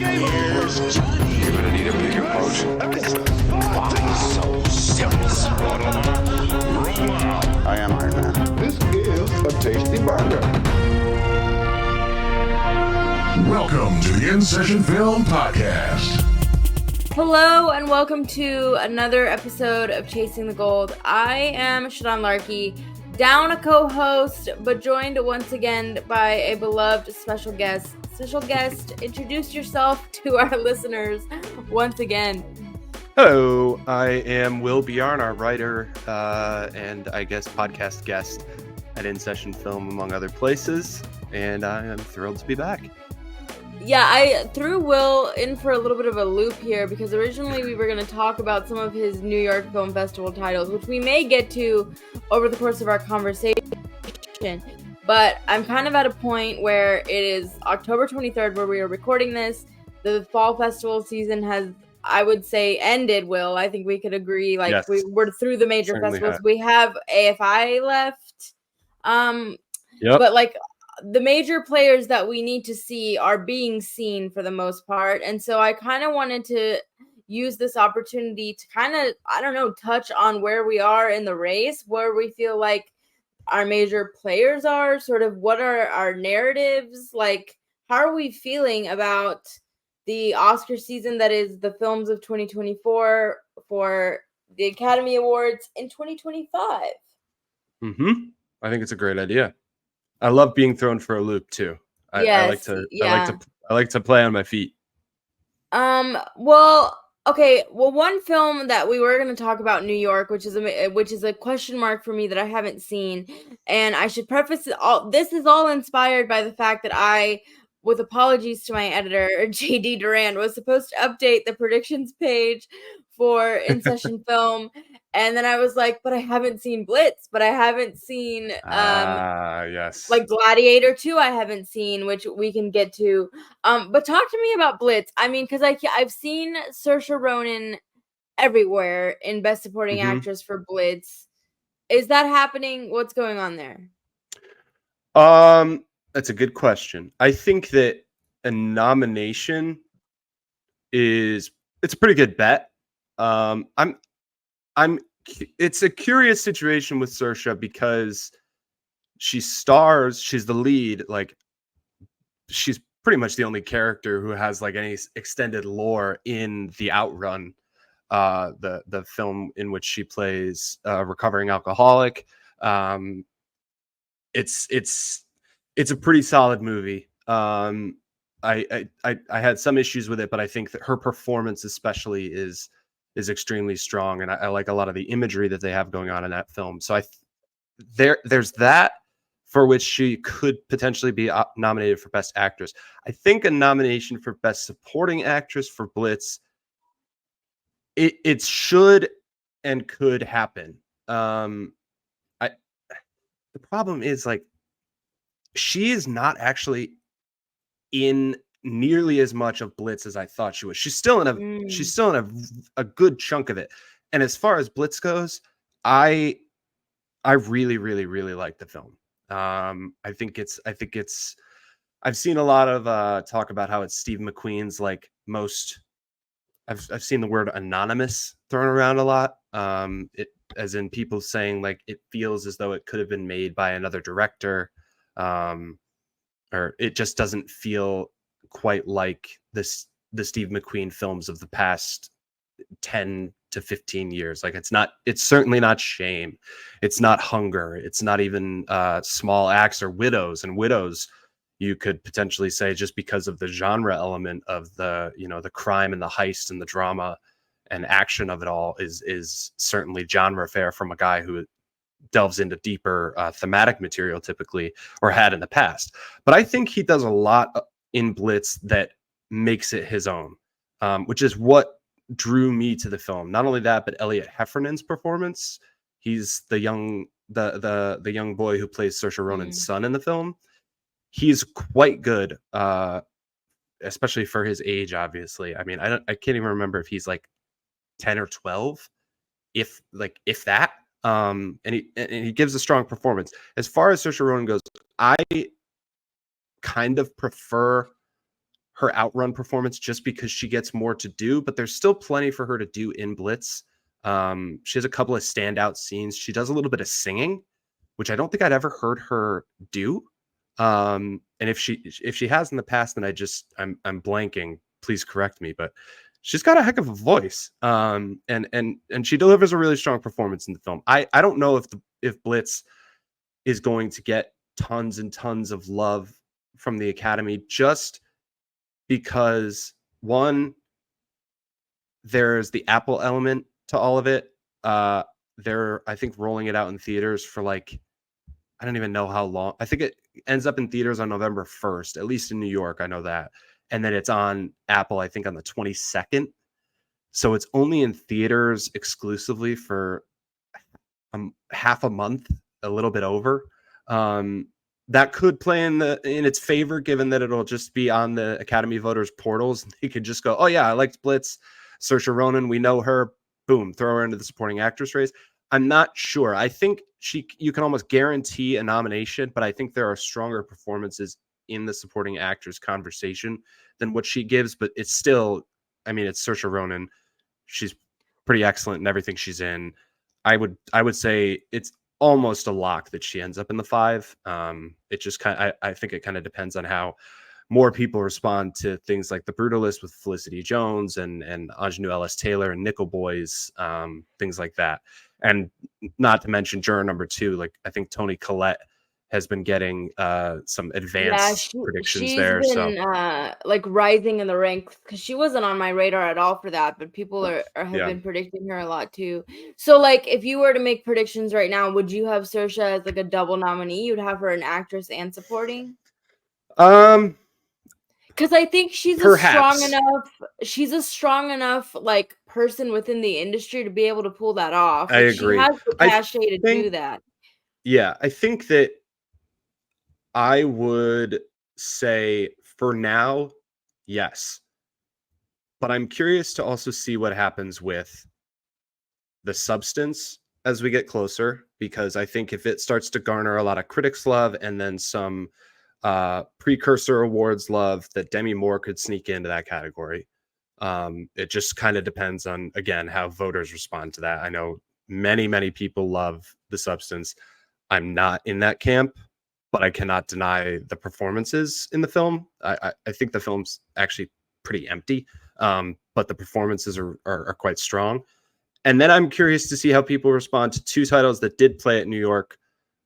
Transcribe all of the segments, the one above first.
Where's Johnny? You're gonna need a bigger boat. So simple. I am Iron Man. This is a tasty burger. Welcome to the In Session Film Podcast. Hello and welcome to another episode of Chasing the Gold. I am Shadan Larkey, down a co-host, but joined once again by a beloved special guest. Special guest, introduce yourself to our listeners once again. Hello, I am Will Bjarnar, writer and I guess podcast guest at In Session Film, among other places, and I am thrilled to be back. Yeah, I threw Will in for a little bit of a loop here because originally we were going to talk about some of his New York Film Festival titles, which we may get to over the course of our conversation. But I'm kind of at a point where it is October 23rd where we are recording this. The fall festival season has, I would say, ended, Will. I think we could agree. Like, yes, we're through the major certainly festivals. have. We have AFI left. Yep. But, like, the major players that we need to see are being seen for the most part. And so I kind of wanted to use this opportunity to kind of, I don't know, touch on where we are in the race, where we feel like our major players are, sort of what are our narratives, like how are we feeling about the Oscar season that is the films of 2024 for the Academy Awards in 2025. I think it's a great idea. I love being thrown for a loop too. I like to play on my feet. One film that we were going to talk about, New York, which is a question mark for me that I haven't seen, and I should preface it all. This is all inspired by the fact that I, with apologies to my editor, JD Duran, was supposed to update the predictions page for In Session Film, and then I was like, but I haven't seen Blitz, but I haven't seen Yes, like Gladiator 2 I haven't seen, which we can get to. But talk to me about Blitz. I mean, because I've seen Saoirse Ronan everywhere in Best Supporting Actress for Blitz. Is that happening? What's going on there? That's a good question. I think that a nomination it's a pretty good bet. It's a curious situation with Saoirse because she's the lead, like she's pretty much the only character who has like any extended lore in The Outrun, the film in which she plays a recovering alcoholic. It's a pretty solid movie. I had some issues with it, but I think that her performance especially is extremely strong, and I like a lot of the imagery that they have going on in that film. So there's that for which she could potentially be nominated for Best Actress. I think a nomination for Best Supporting Actress for Blitz, it should and could happen. The problem is, like, she is not actually in nearly as much of Blitz as I thought she was. She's still in a good chunk of it. And as far as Blitz goes, I really, really, really like the film. I think it's I've seen a lot of talk about how it's Steve McQueen's like most. I've seen the word anonymous thrown around a lot. As in people saying like it feels as though it could have been made by another director, or it just doesn't feel quite like the Steve McQueen films of the past 10 to 15 years. Like it's certainly not Shame. It's not Hunger. It's not even Small Axe or Widows. And Widows, you could potentially say, just because of the genre element of the crime and the heist and the drama and action of it all, is certainly genre fare from a guy who delves into deeper thematic material typically, or had in the past. But I think he does a lot in Blitz that makes it his own, which is what drew me to the film. Not only that, but Elliot Heffernan's performance. He's the young boy who plays Saoirse Ronan's son in the film. He's quite good, especially for his age. Obviously, I mean, I can't even remember if he's like 10 or 12, if that. And he gives a strong performance. As far as Saoirse Ronan goes, I kind of prefer her outrun performance just because she gets more to do, but there's still plenty for her to do in Blitz. She has a couple of standout scenes. She does a little bit of singing, which I don't think I'd ever heard her do. And if she has in the past, then I'm blanking. Please correct me, but she's got a heck of a voice. And she delivers a really strong performance in the film. I don't know if Blitz is going to get tons and tons of love from the Academy, just because one, there's the Apple element to all of it. They're, I think, rolling it out in theaters for like, I don't even know how long. I think it ends up in theaters on November 1st, at least in New York. I know that. And then it's on Apple, I think, on the 22nd. So it's only in theaters exclusively for half a month, a little bit over. That could play in its favor, given that it'll just be on the Academy voters portals. They could just go, oh yeah, I liked Blitz, Saoirse Ronan, we know her, boom, throw her into the supporting actress race. I'm not sure. I think you can almost guarantee a nomination, but I think there are stronger performances in the supporting actress conversation than what she gives. But it's still, I mean, it's Saoirse Ronan. She's pretty excellent in everything she's in. I would say it's almost a lock that she ends up in the 5. It just I think it kind of depends on how more people respond to things like The Brutalist with Felicity Jones and Aunjanue Ellis Taylor and Nickel Boys, things like that. And not to mention juror number 2, like I think Toni Collette has been getting some advanced predictions she's there. been So like rising in the ranks, because she wasn't on my radar at all for that, but people have been predicting her a lot too. So like, if you were to make predictions right now, would you have Saoirse as like a double nominee? You'd have her an actress and supporting? Because I think she's perhaps a strong enough like person within the industry to be able to pull that off. I Like, agree. she has the I cachet to do think, that. yeah, I think that I would say for now, yes. But I'm curious to also see what happens with the substance as we get closer, because I think if it starts to garner a lot of critics' love and then some precursor awards love, that Demi Moore could sneak into that category. It just kind of depends on, again, how voters respond to that. I know many people love the substance. I'm not in that camp, but I cannot deny the performances in the film. I think the film's actually pretty empty, but the performances are quite strong. And then I'm curious to see how people respond to 2 titles that did play at New York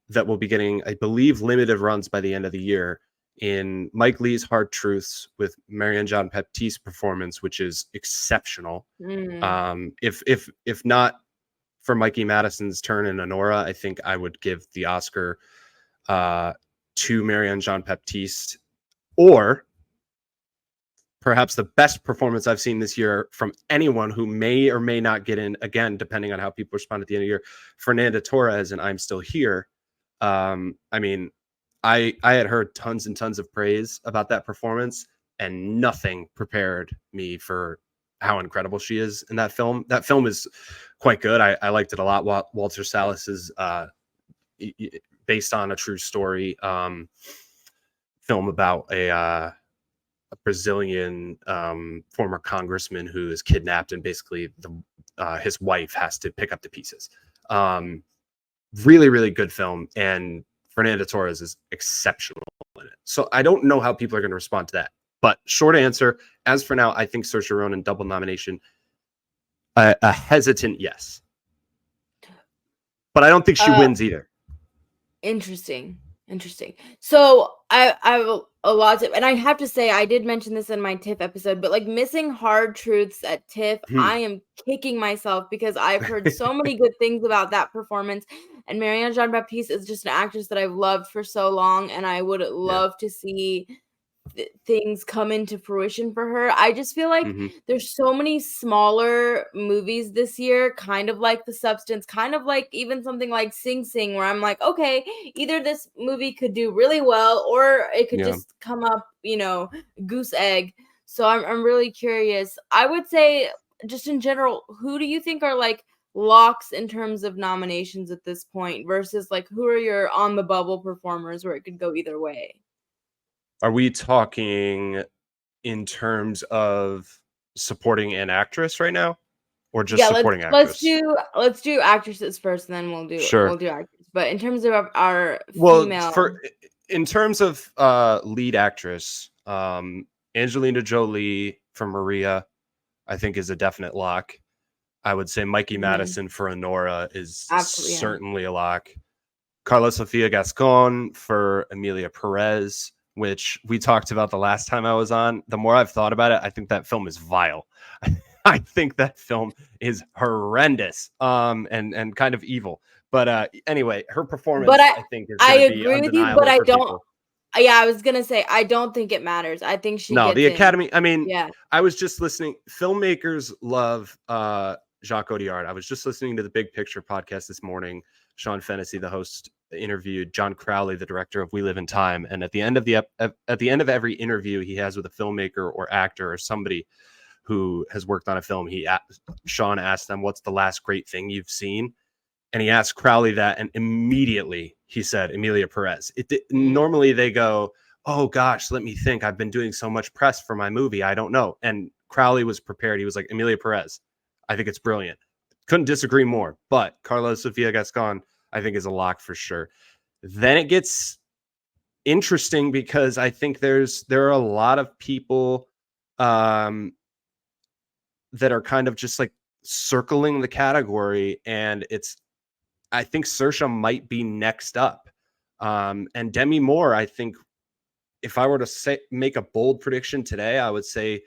that will be getting, I believe, limited runs by the end of the year, in Mike Leigh's Hard Truths with Marianne Jean-Baptiste's performance, which is exceptional. If not for Mikey Madison's turn in Honora, I think I would give the Oscar to Marianne Jean-Baptiste, or perhaps the best performance I've seen this year from anyone who may or may not get in, again, depending on how people respond at the end of the year, Fernanda Torres and I'm Still Here. I mean, I had heard tons and tons of praise about that performance, and nothing prepared me for how incredible she is in that film. That film is quite good. I liked it a lot. Walter Salas's based on a true story film about a Brazilian former congressman who is kidnapped, and basically his wife has to pick up the pieces. Really good film, and Fernanda Torres is exceptional in it. So I don't know how people are going to respond to that. But short answer, as for now, I think Saoirse Ronan double nomination. A hesitant yes. But I don't think she wins either. Interesting. So I have a lot to, and I have to say, I did mention this in my TIFF episode, but like, missing Hard Truths at TIFF, I am kicking myself because I've heard so many good things about that performance. And Marianne Jean-Baptiste is just an actress that I've loved for so long, and I would love to see things come into fruition for her. I just feel like there's so many smaller movies this year, kind of like The Substance, kind of like even something like Sing Sing, where I'm like, okay, either this movie could do really well or it could just come up, goose egg. So I'm really curious. I would say, just in general, who do you think are like locks in terms of nominations at this point, versus like, who are your on the bubble performers where it could go either way? Are we talking in terms of supporting an actress right now, or just Yeah, supporting let's actress? let's do actresses first, and then Sure. we'll do actors. But in terms of our Well, female, in terms of lead actress, Angelina Jolie for Maria, I think is a definite lock. I would say Mikey mhm, Madison for Honora is absolutely, yeah. certainly a lock. Carla Sofia Gascon for Emilia Perez, which we talked about the last time I was on. The more I've thought about it, I think that film is vile. I think that film is horrendous, and kind of evil. But anyway, her But performance, I think, is I going to be agree with you, but undeniable I for don't. people. Yeah, I was gonna say I don't think it matters. I think she No, gets the in. Academy. I mean, Yeah. I was just listening. Filmmakers love Jacques Audiard. I was just listening to the Big Picture podcast this morning. Sean Fennessy, the host, interviewed John Crowley, the director of We Live in Time, and at the end of at the end of every interview he has with a filmmaker or actor or somebody who has worked on a film, Sean asked them, "What's the last great thing you've seen?" And he asked Crowley that, and immediately he said Emilia Perez. Mm. Normally they go, "Oh gosh, let me think. I've been doing so much press for my movie. I don't know." And Crowley was prepared. He was like, "Emilia Perez. I think it's brilliant." Couldn't disagree more. But Carlos Sofia Gascon, I think, is a lock for sure. Then it gets interesting because I think there are a lot of people um, that are kind of just like circling the category, and I think Saoirse might be next up. And Demi Moore, I think if I were to make a bold prediction today, I would say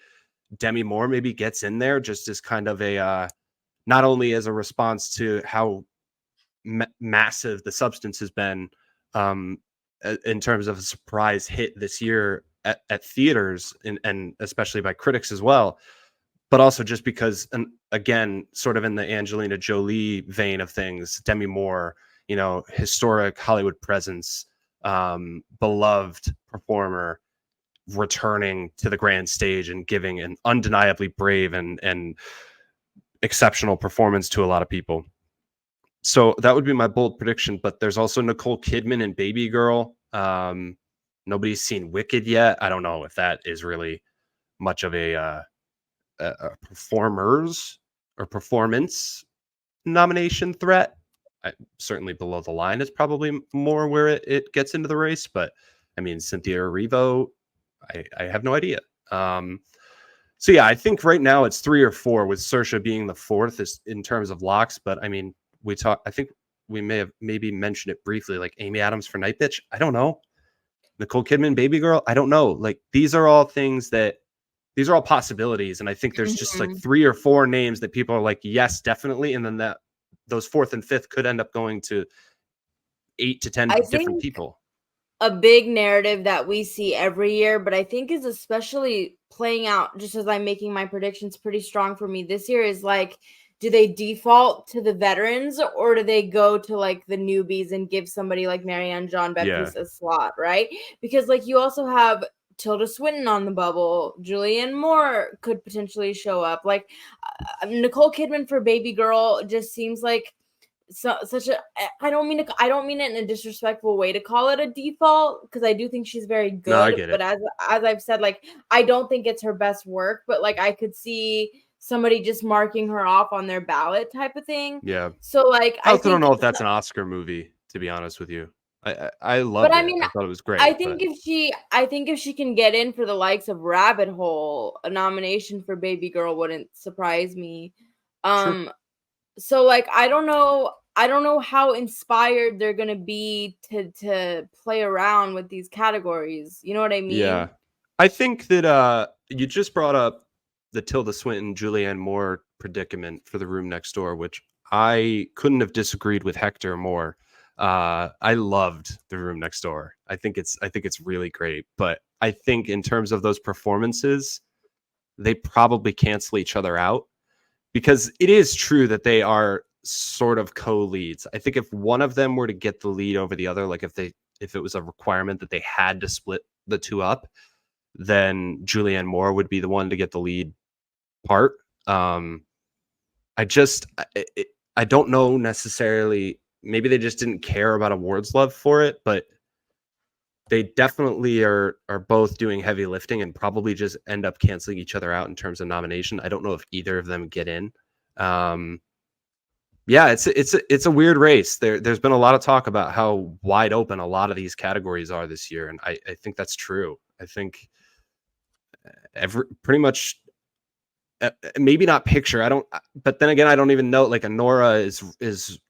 Demi Moore maybe gets in there just as kind of a not only as a response to how massive the Substance has been um, in terms of a surprise hit this year at theaters and especially by critics as well, but also just because, and again, sort of in the Angelina Jolie vein of things, Demi Moore, historic Hollywood presence, beloved performer, returning to the grand stage and giving an undeniably brave and exceptional performance to a lot of people. So that would be my bold prediction. But there's also Nicole Kidman and Baby Girl. Nobody's seen Wicked yet. I don't know if that is really much of a performers or performance nomination threat. Certainly below the line is probably more where it gets into the race. But I mean, Cynthia Erivo, I have no idea. So yeah, I think right now it's 3 or 4, with Saoirse being the fourth in terms of locks. But I mean, I think we may have maybe mentioned it briefly, like Amy Adams for Night Bitch. I don't know. Nicole Kidman, Baby Girl. I don't know. Like these are all possibilities. And I think there's just like Mhm. 3 or 4 names that people are like, yes, definitely. And then those fourth and fifth could end up going to 8 to 10 I different think people. a big narrative that we see every year, but I think is especially playing out just as I'm making my predictions pretty strong for me this year is like, do they default to the veterans or do they go to like the newbies and give somebody like Marianne John Yeah. Baptiste a slot, right? Because like you also have Tilda Swinton on the bubble, Julianne Moore could potentially show up. Like Nicole Kidman for Baby Girl just seems like such a I don't mean it in a disrespectful way to call it a default because I do think she's very No, I good, get but it. as I've said, like I don't think it's her best work, but like I could see somebody just marking her off on their ballot type of thing. Yeah. So like I I also don't think know if that's an Oscar movie, to be honest with you. I but loved I it. mean I thought it was great, but I think if she can get in for the likes of Rabbit Hole, a nomination for Baby Girl wouldn't surprise me. sure. Um so like I don't know how inspired they're gonna be to play around with these categories. You know what I Yeah. mean? I think that you just brought up the Tilda Swinton, Julianne Moore predicament for The Room Next Door, which I couldn't have disagreed with Hector more. I loved The Room Next Door. I think it's really great, but I think in terms of those performances, they probably cancel each other out, because it is true that they are sort of co-leads. I think if one of them were to get the lead over the other, like if it was a requirement that they had to split the two up, then Julianne Moore would be the one to get the lead part. Um, I just I don't know necessarily. Maybe they just didn't care about awards love for it, but they definitely are both doing heavy lifting and probably just end up canceling each other out in terms of nomination. I don't know if either of them get in. Yeah, it's a weird race. There's been a lot of talk about how wide open a lot of these categories are this year, and I think that's true. I think pretty much maybe not picture. I don't, but then again, I don't even know. Like Anora is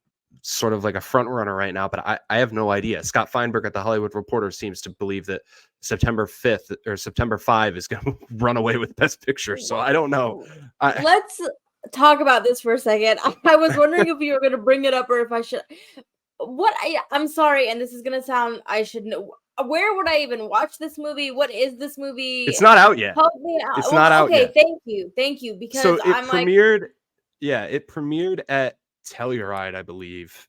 sort of like a front runner right now, but I have no idea. Scott Feinberg at the Hollywood Reporter seems to believe that September 5th or September 5 is going to run away with Best Picture. So I don't know. Let's talk about this for a second. I was wondering if you were going to bring it up or if I should. I'm sorry, and this is going to sound, I should know. Where would I even watch this movie? What is this movie? It's not out yet. Help me out. It's not out yet. Thank you. Because so it I'm premiered. Yeah, it premiered at Telluride, I believe,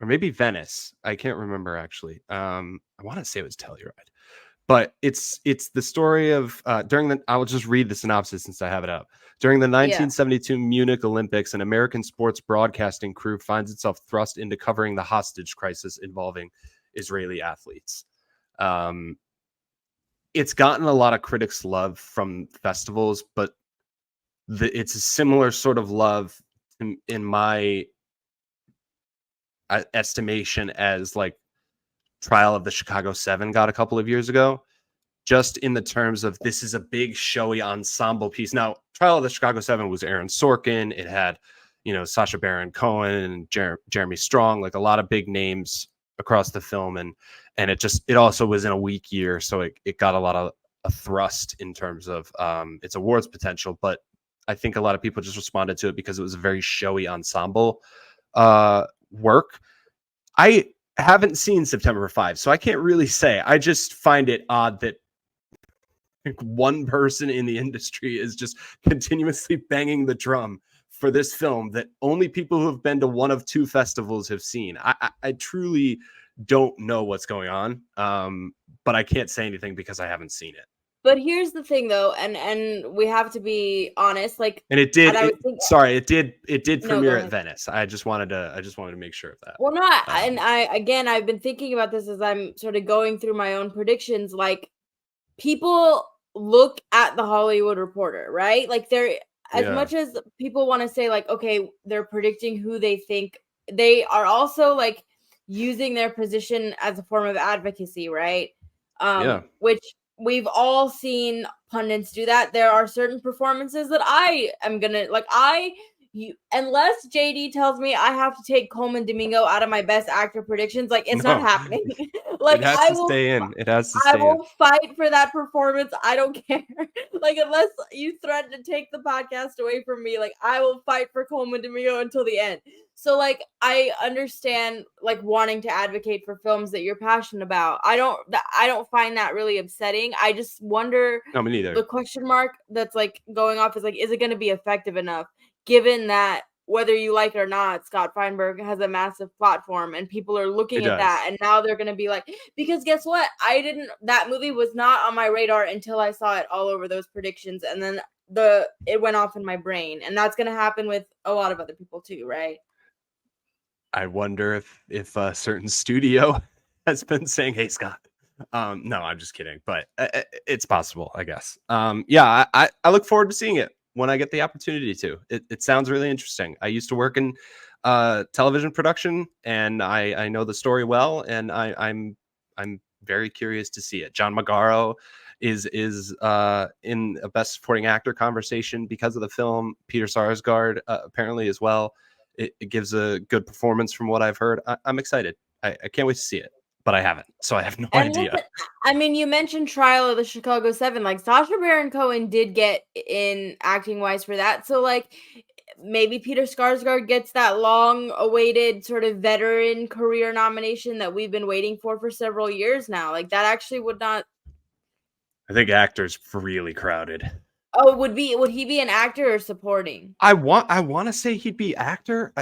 or maybe Venice. I can't remember actually. I want to say it was Telluride, but it's the story of I'll just read the synopsis since I have it up. During the 1972 Munich Olympics, an American sports broadcasting crew finds itself thrust into covering the hostage crisis involving Israeli athletes. It's gotten a lot of critics' love from festivals, but it's a similar sort of love in my estimation as like Trial of the Chicago 7 got a couple of years ago, just in the terms of this is a big showy ensemble piece. Now, Trial of the Chicago 7 was Aaron Sorkin. It had, Sacha Baron Cohen and Jeremy Strong, like a lot of big names across the film. And it also was in a weak year. So it got a lot of a thrust in terms of its awards potential. But I think a lot of people just responded to it because it was a very showy ensemble work. I haven't seen September 5, so I can't really say. I just find it odd that one person in the industry is just continuously banging the drum for this film that only people who have been to one of two festivals have seen. I truly don't know what's going on, but I can't say anything because I haven't seen it. But here's the thing, though, and we have to be honest. Like, and it did. It did premiere at Venice. I just wanted to make sure of that. Well, no, I've been thinking about this as I'm sort of going through my own predictions. Like, people look at the Hollywood Reporter, right? Like, they're as much as people want to say, like, okay, they're predicting who they think, they are also like using their position as a form of advocacy, right? Which we've all seen pundits do that. There are certain performances that I am gonna like. Unless JD tells me I have to take Coleman Domingo out of my best actor predictions, like it's not happening. Like it has to stay in. It has to stay in. I will fight for that performance. I don't care. Like unless you threaten to take the podcast away from me, like I will fight for Coleman Domingo until the end. So like I understand like wanting to advocate for films that you're passionate about. I don't find that really upsetting. I just wonder. No, me neither. The question mark that's like going off is like, is it going to be effective enough? Given that whether you like it or not, Scott Feinberg has a massive platform and people are looking at that, and now they're going to be like, because guess what? That movie was not on my radar until I saw it all over those predictions, and then it went off in my brain, and that's going to happen with a lot of other people too, right? I wonder if a certain studio has been saying, "Hey, Scott." No, I'm just kidding, but it's possible, I guess. Yeah, I look forward to seeing it when I get the opportunity to. It sounds really interesting. I used to work in television production, and I know the story well, and I'm very curious to see it. John Magaro is in a Best Supporting Actor conversation because of the film. Peter Sarsgaard apparently as well. It gives a good performance from what I've heard. I'm excited. I can't wait to see it. But I haven't, so I have no idea. Listen, I mean, you mentioned Trial of the Chicago 7. Like, Sacha Baron Cohen did get in acting-wise for that. So, like, maybe Peter Sarsgaard gets that long-awaited sort of veteran career nomination that we've been waiting for several years now. Like, that actually would not... I think actor's really crowded. Oh, would he be an actor or supporting? I want to say he'd be actor.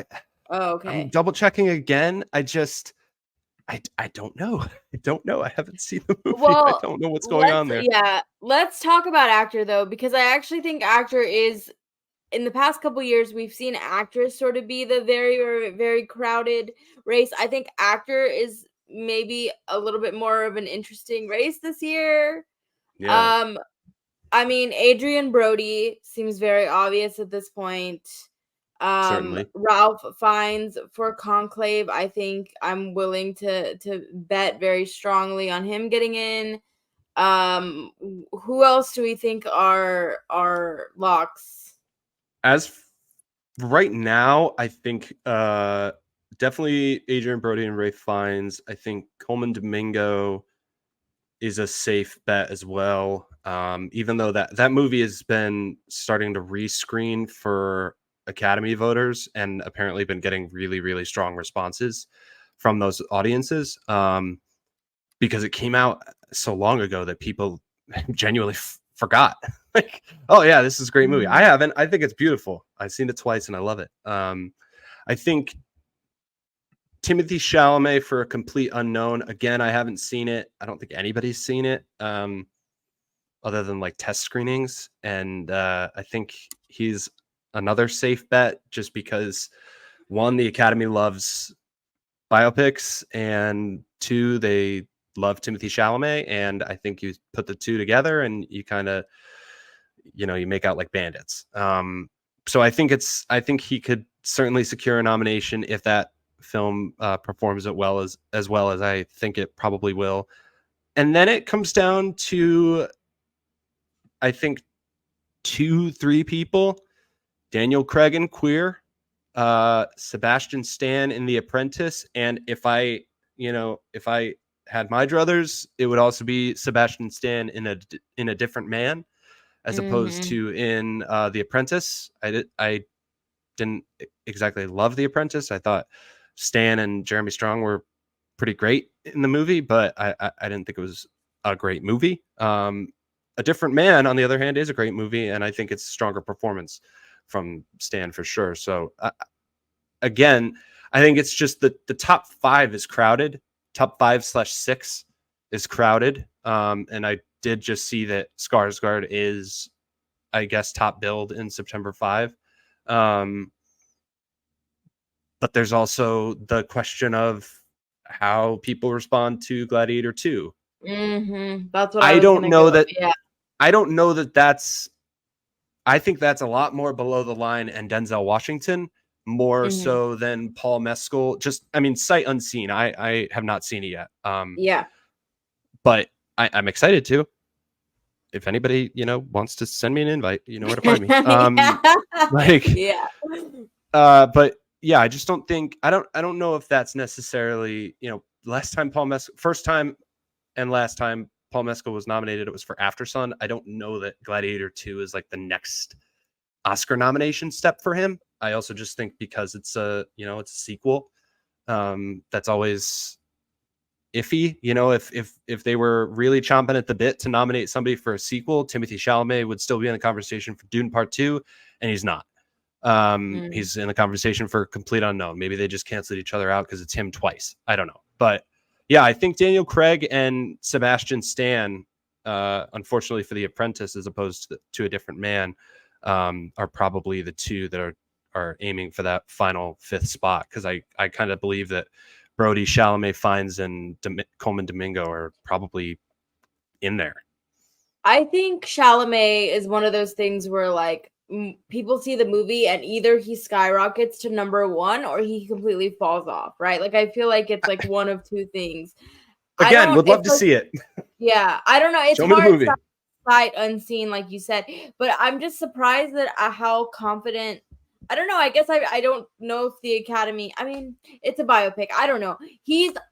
Okay. I'm double-checking again. I don't know. I don't know. I haven't seen the movie. Well, I don't know what's going on there. Yeah, let's talk about actor though, because I actually think actor is, in the past couple years, we've seen actress sort of be the very, very crowded race. I think actor is maybe a little bit more of an interesting race this year. Yeah, I mean, Adrian Brody seems very obvious at this point. certainly. Ralph Fiennes for Conclave. I think I'm willing to bet very strongly on him getting in. Who else do we think are locks? Right now, I think definitely Adrian Brody and Ray Fiennes. I think Coleman Domingo is a safe bet as well. Even though that movie has been starting to rescreen for Academy voters and apparently been getting really, really strong responses from those audiences. Because it came out so long ago that people genuinely forgot. Like, oh yeah, this is a great movie. I haven't. I think it's beautiful. I've seen it twice and I love it. I think Timothy Chalamet for A Complete Unknown. Again, I haven't seen it. I don't think anybody's seen it, other than like test screenings. And I think he's another safe bet just because one, the Academy loves biopics, and two, they love Timothy Chalamet, and I think you put the two together and you kind of, you make out like bandits. So I think he could certainly secure a nomination if that film performs it as well as I think it probably will. And then it comes down to, I think, 2-3 people: Daniel Craig in Queer, Sebastian Stan in The Apprentice, and if I had my druthers, it would also be Sebastian Stan in a Different Man, as opposed to in The Apprentice. I didn't exactly love The Apprentice. I thought Stan and Jeremy Strong were pretty great in the movie, but I didn't think it was a great movie. A Different Man, on the other hand, is a great movie, and I think it's a stronger performance from Stan for sure. So again, I think it's just the top 5 is crowded. Top 5/6 is crowded. And I did just see that Skarsgård is, I guess, top billed in September 5. But there's also the question of how people respond to Gladiator 2. That's what I I was don't gonna know go. that. Yeah. I don't know that that's. I think that's a lot more below the line and Denzel Washington, more so than Paul Mescal. Just, I mean, sight unseen. I have not seen it yet. Yeah. But I'm excited to. If anybody, wants to send me an invite, you know where to find me. Yeah. But yeah, I just don't think, I don't know if that's necessarily, first time and last time Paul Mescal was nominated, it was for After Sun. I don't know that Gladiator 2 is like the next Oscar nomination step for him. I also just think because it's a sequel, that's always iffy. If they were really chomping at the bit to nominate somebody for a sequel, Timothy Chalamet would still be in the conversation for Dune Part 2, and he's not. He's in the conversation for Complete Unknown. Maybe they just canceled each other out because it's him twice. I don't know. But yeah, I think Daniel Craig and Sebastian Stan, unfortunately for The Apprentice as opposed to A Different Man, are probably the two that are aiming for that final 5th spot, because I kind of believe that Brody, Chalamet, Fiennes, and Coleman Domingo are probably in there. I think Chalamet is one of those things where like people see the movie and either he skyrockets to number 1 or he completely falls off, right? Like I feel like it's like one of two things. Again, would love to see it. Yeah, I don't know. It's Show me the hard movie. sight unseen, like you said, but I'm just surprised that how confident. I don't know. I guess I don't know if the Academy. I mean, it's a biopic. I don't know.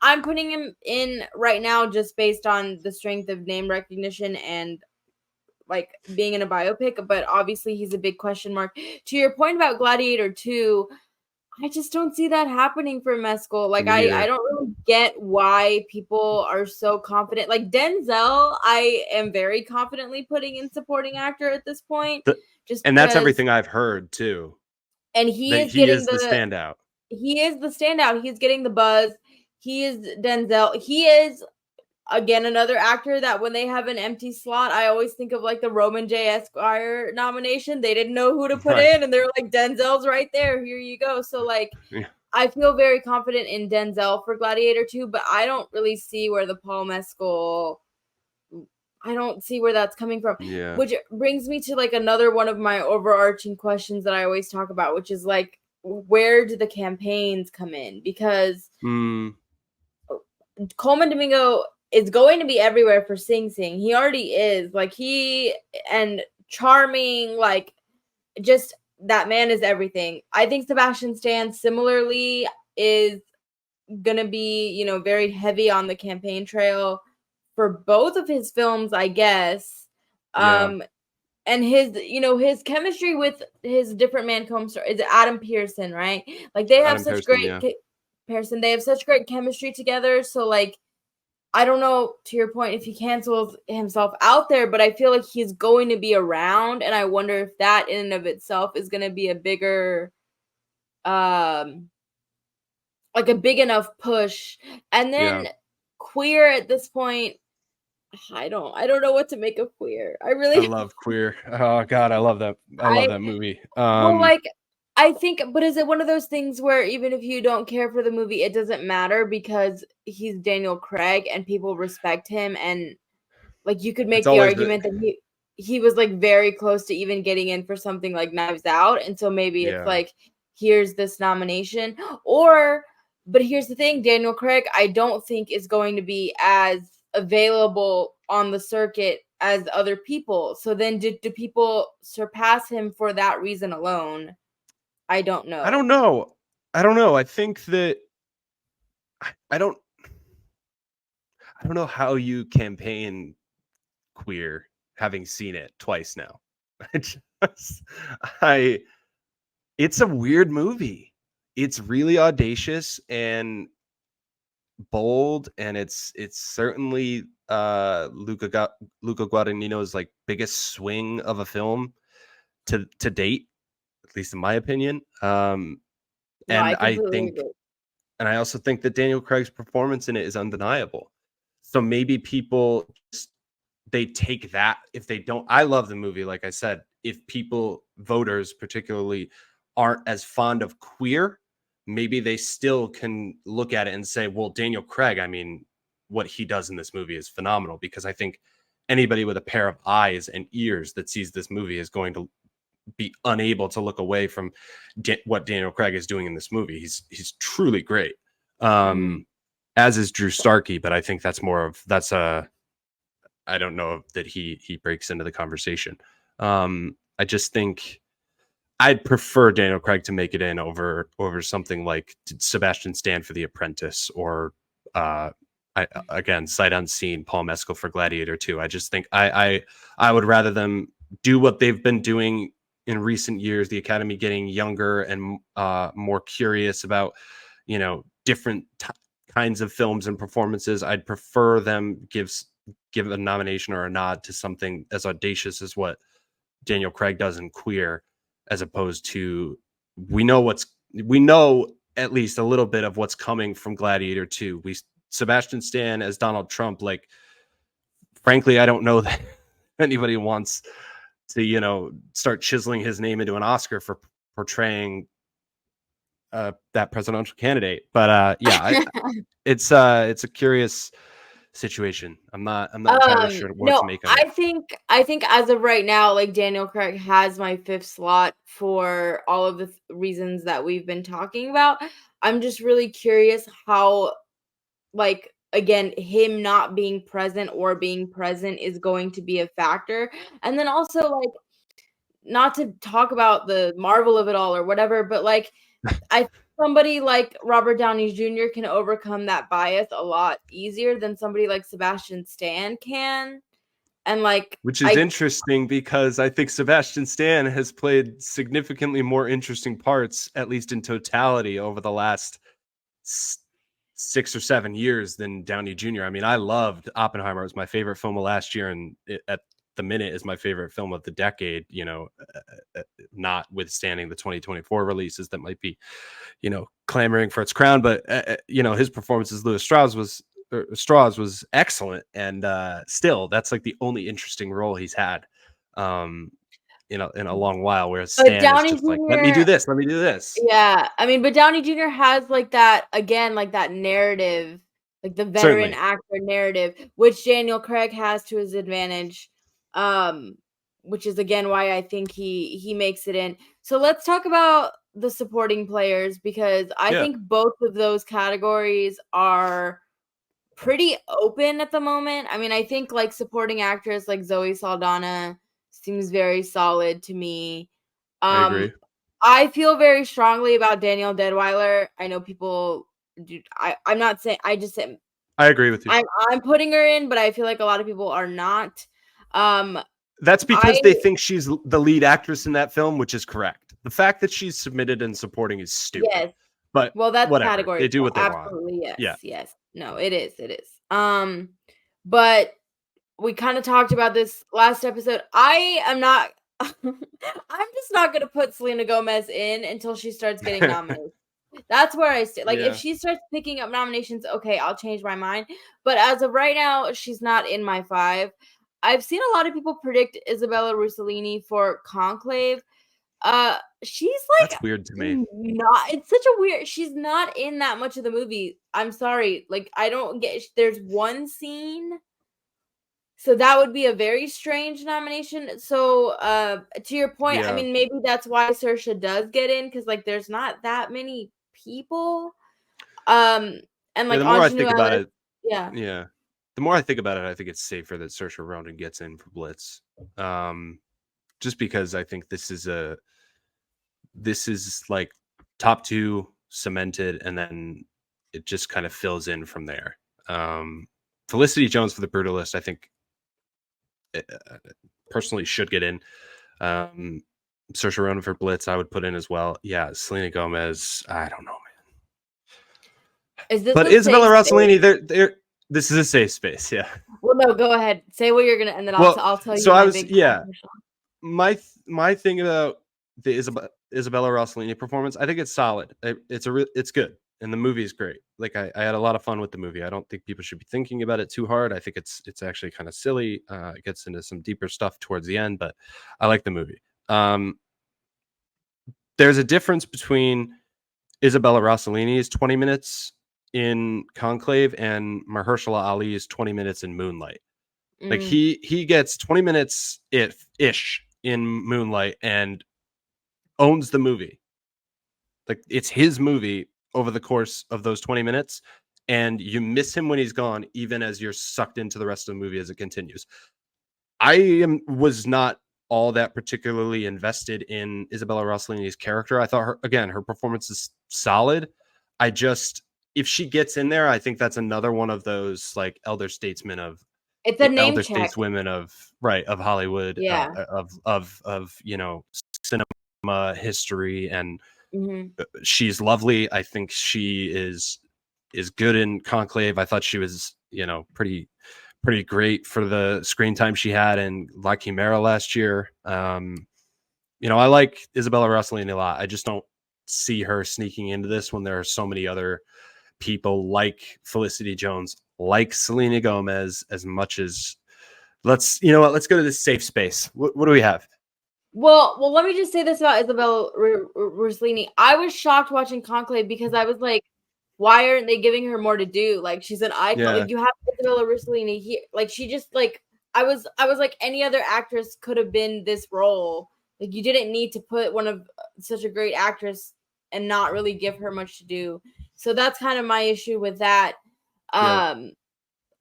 I'm putting him in right now just based on the strength of name recognition and like being in a biopic, but obviously he's a big question mark. To your point about Gladiator 2, I just don't see that happening for Mescal. Like I don't really get why people are so confident. Like Denzel, I am very confidently putting in supporting actor at this point. And that's everything I've heard too. And he is getting the standout. He is the standout. He's getting the buzz. He is Denzel. He is, again, another actor that when they have an empty slot, I always think of like the Roman J. Esquire nomination. They didn't know who to put in, and they're like, Denzel's right there. Here you go. So like, I feel very confident in Denzel for Gladiator 2, but I don't really see where the Paul Mescal. I don't see where that's coming from. Yeah. Which brings me to like another one of my overarching questions that I always talk about, which is like, where do the campaigns come in? Because Coleman Domingo is going to be everywhere for Sing Sing. He already is. Like, he and Charming, like, just that man is everything. I think Sebastian Stan similarly is gonna be, you know, very heavy on the campaign trail for both of his films, I guess. Yeah. And his, you know, his chemistry with his different man co-star is Adam Pearson, right? Like, they have Adam such Pearson, great yeah. Pearson. They have such great chemistry together. So, like, I don't know, to your point, if he cancels himself out there, but I feel like he's going to be around, and I wonder if that in and of itself is going to be a bigger, like a big enough push. And Yeah. then Queer at this point, I don't know what to make of Queer. I I really, love Queer. Oh God, I love that. I love I that movie. well, like, I think, but is it one of those things where even if you don't care for the movie, it doesn't matter because he's Daniel Craig and people respect him, and like, you could it's make the always the argument that he was like very close to even getting in for something like Knives Out, and so maybe it's yeah. like, here's this nomination. Or, but here's the thing, Daniel Craig, I don't think is going to be as available on the circuit as other people. So then do people surpass him for that reason alone? I don't I don't know. know. I don't know. I think that I don't know how you campaign Queer having seen it twice now. I just I it's a weird movie. It's really audacious and bold, and it's certainly Luca Guadagnino's like biggest swing of a film to date, at least in my opinion. No, I And completely agree. I also think that Daniel Craig's performance in it is undeniable. So maybe people just they take that if they don't. I love the movie, like I said. If people, voters particularly, aren't as fond of Queer, maybe they still can look at it and say, well, Daniel Craig, I mean, what he does in this movie is phenomenal, because I think anybody with a pair of eyes and ears that sees this movie is going to be unable to look away from what Daniel Craig is doing in this movie. He's truly great. Mhm. As is Drew Starkey, but I think that's a I don't know that he breaks into the conversation. I just think I'd prefer Daniel Craig to make it in over something like Sebastian Stan for The Apprentice, or again, sight unseen, Paul Mescal for Gladiator 2. I just think I would rather them do what they've been doing in recent years. The Academy getting younger and more curious about different kinds of films and performances. I'd prefer them give a nomination or a nod to something as audacious as what Daniel Craig does in Queer, as opposed to we know at least a little bit of what's coming from Gladiator 2. Sebastian Stan as Donald Trump, like, frankly, I don't know that anybody wants to, start chiseling his name into an Oscar for portraying that presidential candidate. But yeah, it's a curious situation. I'm not entirely sure what No, to make of it. I think as of right now, like, Daniel Craig has my fifth slot for all of the reasons that we've been talking about. I'm just really curious how, like, again, him not being present or being present is going to be a factor. And then also, like, not to talk about the Marvel of it all or whatever, but like, I think somebody like Robert Downey Jr. can overcome that bias a lot easier than somebody like Sebastian Stan can. And like, Which is interesting, because I think Sebastian Stan has played significantly more interesting parts, at least in totality, over the last 6 or 7 years than Downey Jr. I mean, I loved Oppenheimer. It was my favorite film of last year, and at the minute is my favorite film of the decade. Notwithstanding the 2024 releases that might be, clamoring for its crown. But his performance as Louis Strauss was excellent, and still, that's like the only interesting role he's had. in a long while, whereas But Stan is Downey just like, let me do Jr. this, let me do this. Yeah, I mean, but Downey Jr. has like that again, like that narrative, like the veteran Certainly. actor narrative, which Daniel Craig has to his advantage. Um, which is again why I think he makes it in. So let's talk about the supporting players because I Yeah, think both of those categories are pretty open at the moment. I mean, I think like supporting actress like Zoe Saldana seems very solid to me. I Um, agree. I feel very strongly about Danielle Deadweiler. I know people do. I'm not saying. I just say I agree with you. I'm putting her in, but I feel like a lot of people are not. Um, That's I because they think she's the lead actress in that film, which is correct. The fact that she's submitted and supporting is stupid. yes. But Well, that's whatever. category. They do what they want. Absolutely, yes, Yeah. yes. No, it is. It is. But we kind of talked about this last episode. I am not. I'm just not gonna put Selena Gomez in until she starts getting nominated. That's where I stay. Like, if Yeah. she starts picking up nominations, okay, I'll change my mind. But as of right now, she's not in my 5. I've seen a lot of people predict Isabella Rossellini for Conclave. She's That's like weird to me. not. It's such a weird. She's not in that much of the movie. I'm sorry. Like, I don't get. There's one scene. So that would be a very strange nomination. So, to your point, I Yeah. mean, maybe that's why Saoirse does get in because like there's not that many people. And Yeah, like the more I Ingenue think about Ellis, it, yeah. yeah. The more I think about it, I think it's safer that Saoirse Ronan gets in for Blitz. Just because I think this is like top 2 cemented, and then it just kind of fills in from there. Felicity Jones for The Brutalist, I think personally should get in. Saoirse Ronan for Blitz, I would put in as well. Yeah, Selena Gomez, I don't know, man. Is this But a safe Isabella space? Rossellini, they're this is a safe space, yeah. Well, no, go ahead. Say what you're gonna, and then Well, I'll tell so you I my was big yeah. controversial. My thing about the Isabella Rossellini performance, I think it's solid. It's good, and the movie is great. Like I had a lot of fun with the movie. I don't think people should be thinking about it too hard. I think it's actually kind of silly. It gets into some deeper stuff towards the end, but I like the movie. There's a difference between Isabella Rossellini's 20 minutes in Conclave and Mahershala Ali's 20 minutes in Moonlight. Like Mm. he gets 20 minutes ish in Moonlight and owns the movie. Like it's his movie over the course of those 20 minutes, and you miss him when he's gone, even as you're sucked into the rest of the movie as it continues. Was not all that particularly invested in Isabella Rossellini's character. I thought her performance is solid. I just if she gets in there, I think that's another one of those like It's a name elder check. stateswomen of Hollywood, Yeah. of cinema history, and Hmm. she's lovely. I think she is good in Conclave. I thought she was pretty great for the screen time she had in La Chimera last year. I like Isabella Rossellini a lot. I just don't see her sneaking into this when there are so many other people like Felicity Jones, like Selena Gomez, as much as let's go to this safe space. What do we have? Well, let me just say this about Isabella Rossellini. I was shocked watching Conclave because I was like, why aren't they giving her more to do? Like she's an icon. Yeah, Like you have Isabella Rossellini here. Like she just like I was like any other actress could have been this role. Like you didn't need to put one of such a great actress and not really give her much to do. So that's kind of my issue with that. yeah.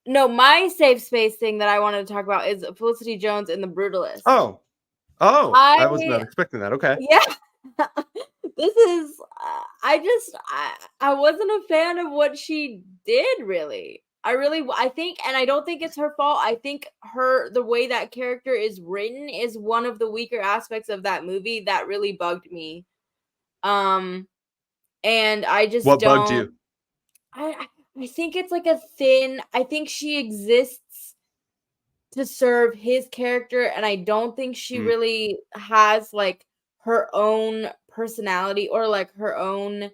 No, my safe space thing that I wanted to talk about is Felicity Jones in The Brutalist. I was not expecting that. Okay. Yeah. This is I wasn't a fan of what she did really. I think, and I don't think it's her fault. I think the way that character is written is one of the weaker aspects of that movie that really bugged me. And I just What bugged don't you? I think it's like a thin I think she exists to serve his character, and I don't think she Mm, really has like her own personality or like her own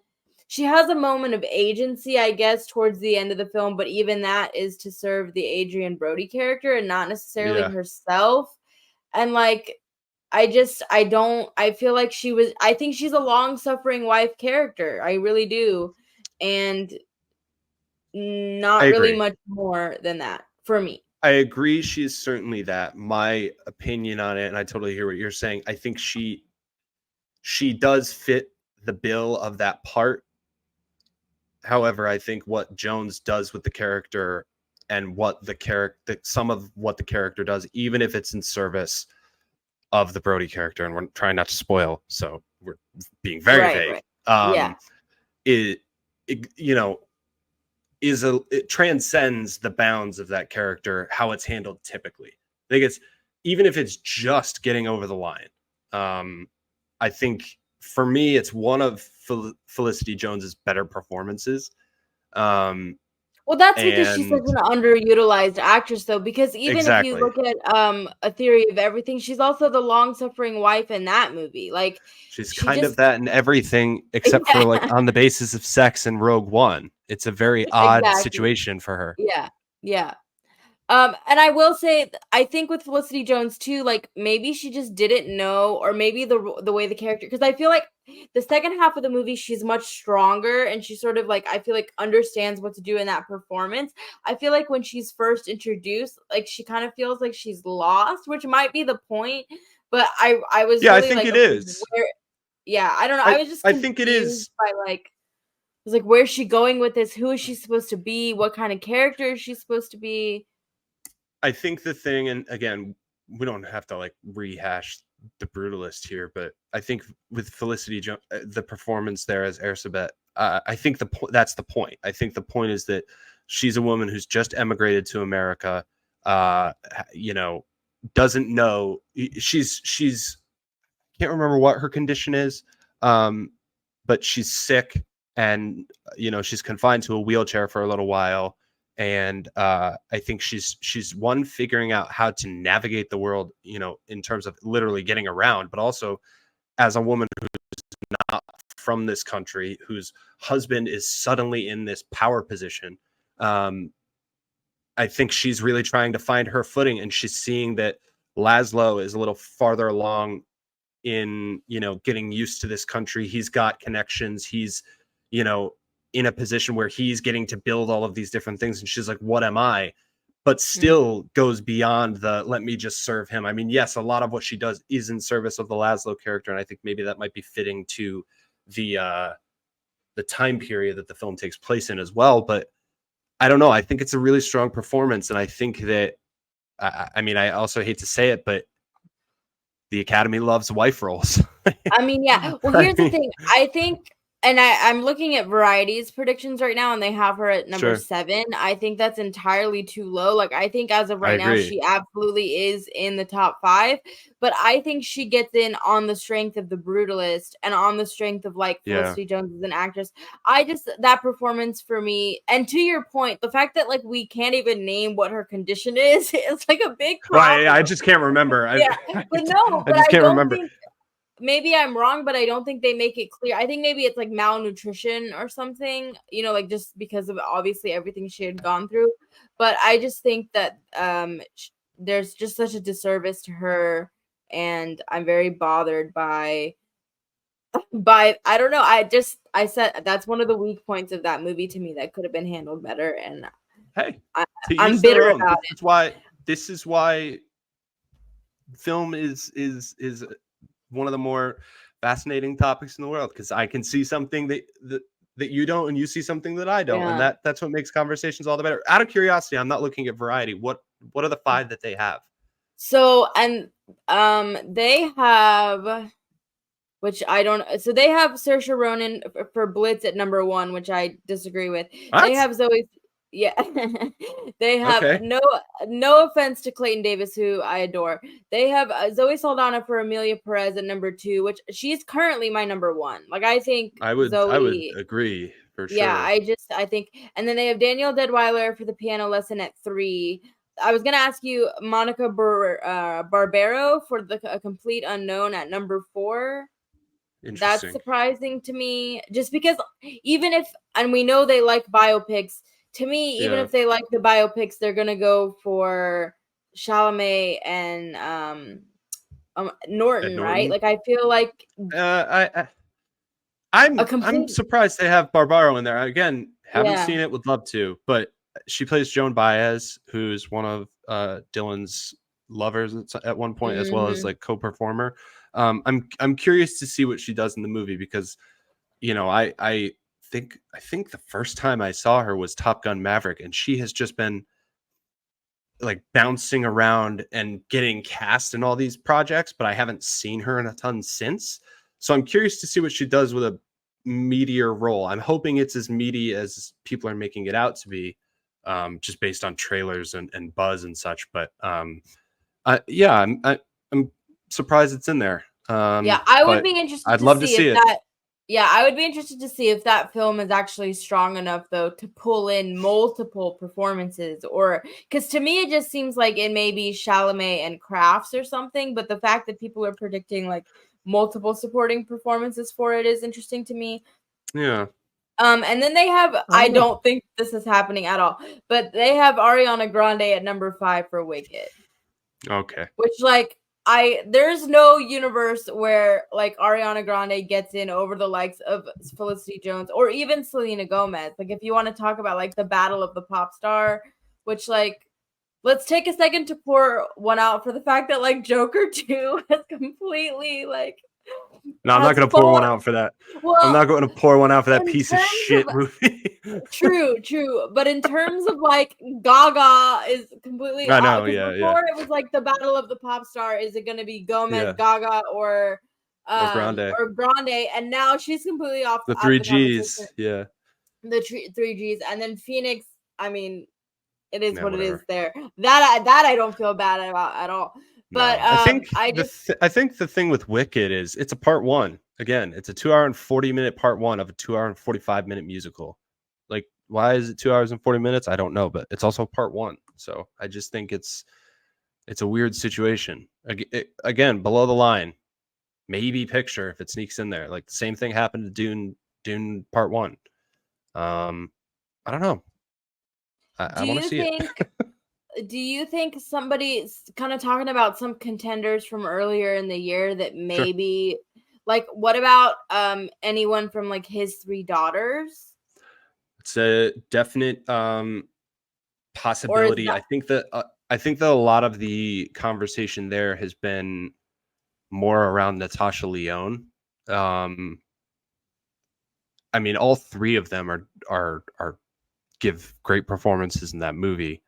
she has a moment of agency, I guess, towards the end of the film, but even that is to serve the Adrian Brody character and not necessarily yeah. herself. And like I feel like I think she's a long-suffering wife character. I really do. And I not really agree. much more than that for me. I agree. She's certainly that. My opinion on it, and I totally hear what you're saying. I think she does fit the bill of that part. However, I think what Jones does with the character and what the character, some of what the character does, even if it's in service of the Brody character, and we're trying not to spoil, so we're being very Right, vague. right. Yeah. It you know it transcends the bounds of that character, how it's handled typically. I think it's even if it's just getting over the line. I think for me, it's one of Felicity Jones's better performances. Well, that's because she's such And an underutilized actress, though, because even if you exactly, look at A Theory of Everything, she's also the long-suffering wife in that movie. Like, she's she kind of just that in everything except for like yeah, on the basis of sex in Rogue One. It's a very odd exactly. situation for her. Yeah, yeah. And I will say, I think with Felicity Jones too, like maybe she just didn't know, or maybe the way the character, because I feel like the second half of the movie she's much stronger, and she sort of like I feel like understands what to do in that performance. I feel like when she's first introduced, like she kind of feels like she's lost, which might be the point. But I was Yeah, I really think like, it okay, is. where? Yeah, I don't know. I I was just I think it confused is. by like. I was like, where's she going with this? Who is she supposed to be? What kind of character is she supposed to be? I think the thing, and again, we don't have to like rehash the brutalist here, but I think with the performance there as Ersabet, I think that's the point. I think the point is that she's a woman who's just emigrated to America. Uh, you know, doesn't know she's can't remember what her condition is, um, but she's sick, and she's confined to a wheelchair for a little while. And I think she's one figuring out how to navigate the world, in terms of literally getting around, but also as a woman who's not from this country, whose husband is suddenly in this power position. Um, I think she's really trying to find her footing, and she's seeing that Laszlo is a little farther along in getting used to this country. He's got connections. He's you know in a position where he's getting to build all of these different things, and she's like, what am I? But still goes beyond the let me just serve him. I mean, yes, a lot of what she does is in service of the Laszlo character, and I think maybe that might be fitting to the time period that the film takes place in as well. But I don't know, I think it's a really strong performance, and I think that I mean, I also hate to say it, but the Academy loves wife roles. I mean, yeah. Well, I here's the mean, thing. I think, and I'm looking at Variety's predictions right now, and they have her at number sure. 7. I think that's entirely too low. Like, I think as of I right now, agree. she absolutely is in the top 5. But I think she gets in on the strength of The Brutalist and on the strength of like Yeah. Felicity Jones as an actress. That performance for me, and to your point, the fact that like we can't even name what her condition is, it's like a big Well, problem. I just can't remember. Yeah, but no, I but just I can't don't remember. think, maybe I'm wrong, but I don't think they make it clear. I think maybe it's like malnutrition or something, like just because of obviously everything she had gone through. But I just think that there's just such a disservice to her, and I'm very bothered by I don't know. I said that's one of the weak points of that movie to me that could have been handled better, and Hey, I, to I'm each their bitter own. about This is why film is one of the more fascinating topics in the world, because I can see something that you don't, and you see something that I it. don't, and Yeah. that's what makes conversations all the better. Out of curiosity, I'm not looking at Variety. What are the 5 that they have? So and they have. Which I don't. So they have Saoirse Ronan for Blitz at number 1, which I disagree with. They What? have Zoe. Yeah, they have Okay. no offense to Clayton Davis, who I adore. They have Zoe Saldana for Amelia Perez at number 2, which she's currently my number 1. Like I think I would Zoe. agree for Yeah, sure. I think, and then they have Danielle Deadweiler for The Piano Lesson at 3. I was gonna ask you Monica Barbero for A Complete Unknown at number 4. That's Interesting. surprising to me, just because even if, and we know they like biopics, to me, even Yeah. if they like the biopics, they're gonna go for Chalamet and Norton, right? Norton. Like I feel like a I'm complete surprised they have Barbaro in there. Again, haven't yeah. seen it, would love to, but she plays Joan Baez, who's one of Dylan's lovers at one point, as well as Mhm. like co-performer. I'm curious to see what she does in the movie because I think the first time I saw her was Top Gun Maverick, and she has just been like bouncing around and getting cast in all these projects, but I haven't seen her in a ton since. So I'm curious to see what she does with a meatier role. I'm hoping it's as meaty as people are making it out to be, just based on trailers and buzz and such. But yeah, I'm surprised it's in there. Yeah, I would But be interested I'd to love to see see if it. that yeah, I would be interested to see if that film is actually strong enough though to pull in multiple performances or because to me it just seems like it may be Chalamet and Crafts or something, but the fact that people are predicting like multiple supporting performances for it is interesting to me. Yeah, And then they have I I don't know. don't think this is happening at all, but they have Ariana Grande at number 5 for Wicked. Okay. Which like there's no universe where like Ariana Grande gets in over the likes of Felicity Jones or even Selena Gomez. Like if you want to talk about like the battle of the pop star, which like let's take a second to pour one out for the fact that like Joker 2 has completely like No, I'm not has going to pour one fallen. out for that. I'm Well, not going to pour one out for that in piece of terms shit of movie. true, but in terms of like Gaga is completely I know. because Yeah, yeah, before it was like the battle of the pop star. Is it going to be Gomez, yeah. Gaga, Or Grande. or Grande? And now she's completely off The out of three the conversation. Gs. Yeah. The three Gs, and then Phoenix. I mean, it is Yeah. what it is. Whatever. There, that I don't feel bad about at all. But No, I think I just I think the thing with Wicked is it's a part one. Again, it's a 2 hour and 40 minute part one of a 2 hour and 45 minute musical. Like, why is it 2 hours and 40 minutes? I don't know, but it's also part one. So I just think it's a weird situation. Again, below the line, maybe picture if it sneaks in there. Like the same thing happened to Dune Part One. I don't know. I do want to you see it. think do you think somebody's kind of talking about some contenders from earlier in the year that Sure. maybe like what about anyone from like his three daughters? It's a definite Or is possibility. that I think that a lot of the conversation there has been more around Natasha Lyonne. Um, I mean, all three of them are give great performances in that movie.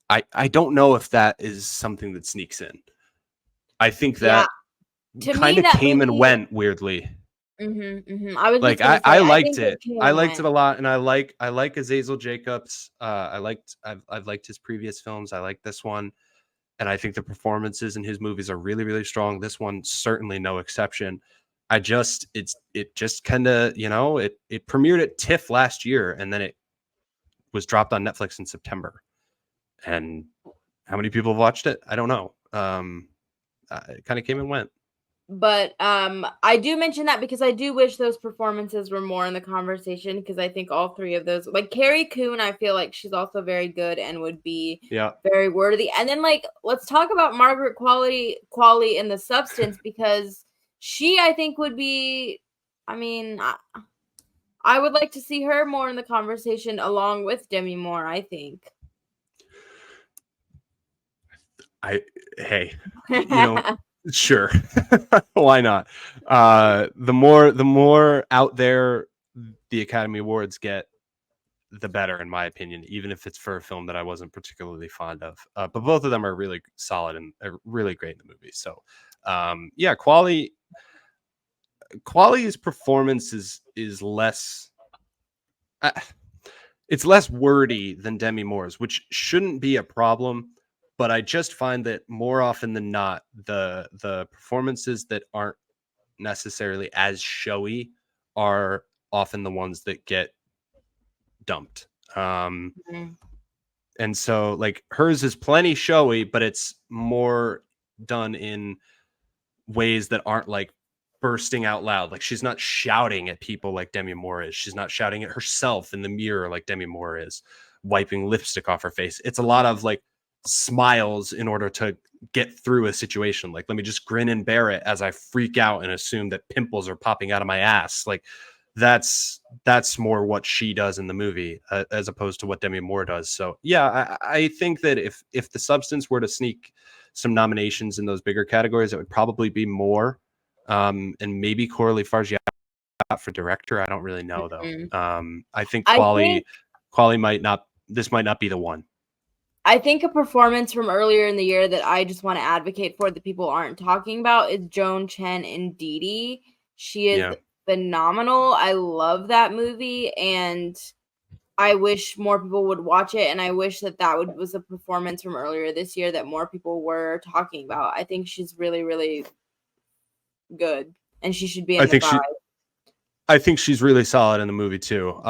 I don't know if that is something that sneaks in. I think yeah, that to kind me of that came and movie went weirdly. I was Like just gonna I say I liked think it it. came I and liked it went. a lot, and I like Azazel Jacobs. I've liked his previous films. I like this one, and I think the performances in his movies are really really strong. This one certainly no exception. It just kind of it premiered at TIFF last year, and then it was dropped on Netflix in September. And how many people have watched it? I don't know. It kind of came and went. But I do mention that because I do wish those performances were more in the conversation because I think all three of those, like Carrie Coon, I feel like she's also very good and would be Yeah. very worthy. And then like let's talk about Margaret Qualley in The Substance because she I think would be I mean I would like to see her more in the conversation along with Demi Moore, I think. Hey, sure. Why not? The more out there the Academy Awards get, the better, in my opinion, even if it's for a film that I wasn't particularly fond of. But both of them are really solid and really great in the movie. So, yeah, Quality's performance is less. Uh, it's less wordy than Demi Moore's, which shouldn't be a problem. But I just find that more often than not, the performances that aren't necessarily as showy are often the ones that get dumped. Mhm. And so like hers is plenty showy, but it's more done in ways that aren't like bursting out loud. Like she's not shouting at people like Demi Moore is. She's not shouting at herself in the mirror like Demi Moore is, wiping lipstick off her face. It's a lot of like smiles in order to get through a situation. Like, let me just grin and bear it as I freak out and assume that pimples are popping out of my ass. Like, that's more what she does in the movie as opposed to what Demi Moore does. So yeah, I think that if The Substance were to sneak some nominations in those bigger categories, it would probably be more, and maybe Coralie Fargeat for director. I don't really know though. I think Quali might not. This might not be the one. I think a performance from earlier in the year that I just want to advocate for that people aren't talking about is Joan Chen in Dee Dee. She is phenomenal. I love that movie, and I wish more people would watch it. And I wish that was a performance from earlier this year that more people were talking about. I think she's really, really good, and she should be in the 5. I think she's really solid in the movie too.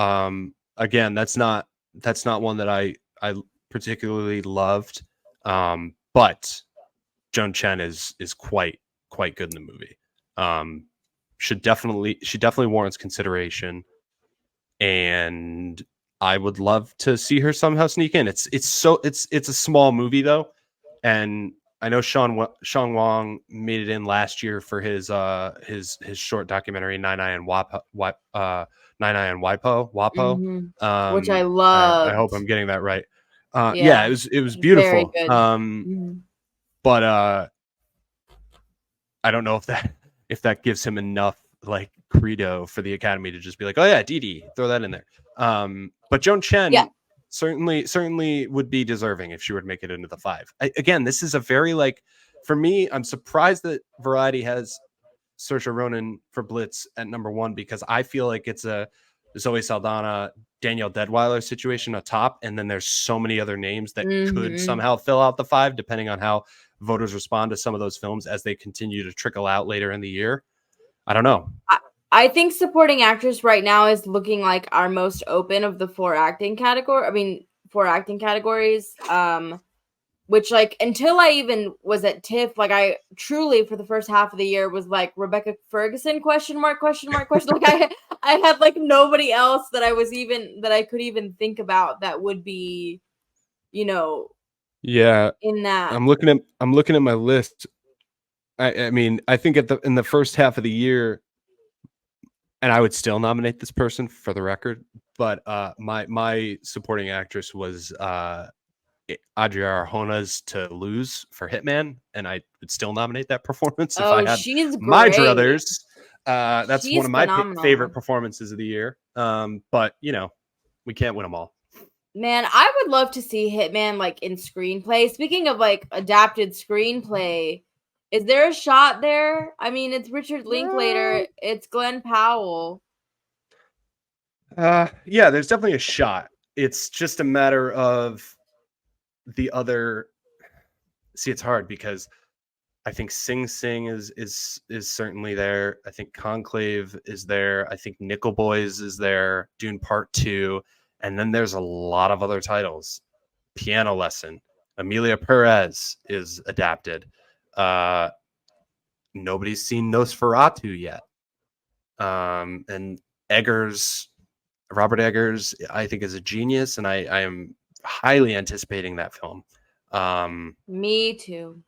Again, that's not one that I particularly loved, but Joan Chen is quite good in the movie. She definitely warrants consideration, and I would love to see her somehow sneak in. It's a small movie though, and I know Sean Wong made it in last year for his short documentary Nine Eye and Wapo. Which I love. I hope I'm getting that right. Yeah, it was beautiful. Very good. But I don't know if that gives him enough like credo for the Academy to just be like, oh yeah, Dee Dee, throw that in there. But Joan Chen certainly would be deserving if she were to make it into the 5. Again, this is a very like, for me, I'm surprised that Variety has Saoirse Ronan for Blitz at number 1, because I feel like it's a Zoe Saldana, Danielle Deadweiler situation atop, and then there's so many other names that could somehow fill out the 5, depending on how voters respond to some of those films as they continue to trickle out later in the year. I don't know. I think supporting actress right now is looking like our most open of the 4 acting categories. Which, like, until I even was at TIFF, like, I truly for the first half of the year was like Rebecca Ferguson ? Like, I had like nobody else that I could even think about that would be, in that. I'm looking at my list. I mean, I think in the first half of the year, and I would still nominate this person for the record, but my supporting actress was Adria Arjona's To Lose for Hitman, and I would still nominate that performance if I had my druthers. That's one of my favorite performances of the year. But we can't win them all. Man, I would love to see Hitman like in screenplay. Speaking of like adapted screenplay, is there a shot there? I mean, it's Richard Linklater. It's Glenn Powell. Yeah, there's definitely a shot. It's just a matter of the other. See, it's hard because I think Sing Sing is certainly there. I think Conclave is there. I think Nickel Boys is there. Dune Part 2, and then there's a lot of other titles. Piano Lesson, Amelia Perez is adapted. Nobody's seen Nosferatu yet. And Robert Eggers, I think, is a genius, and I am highly anticipating that film. Me too.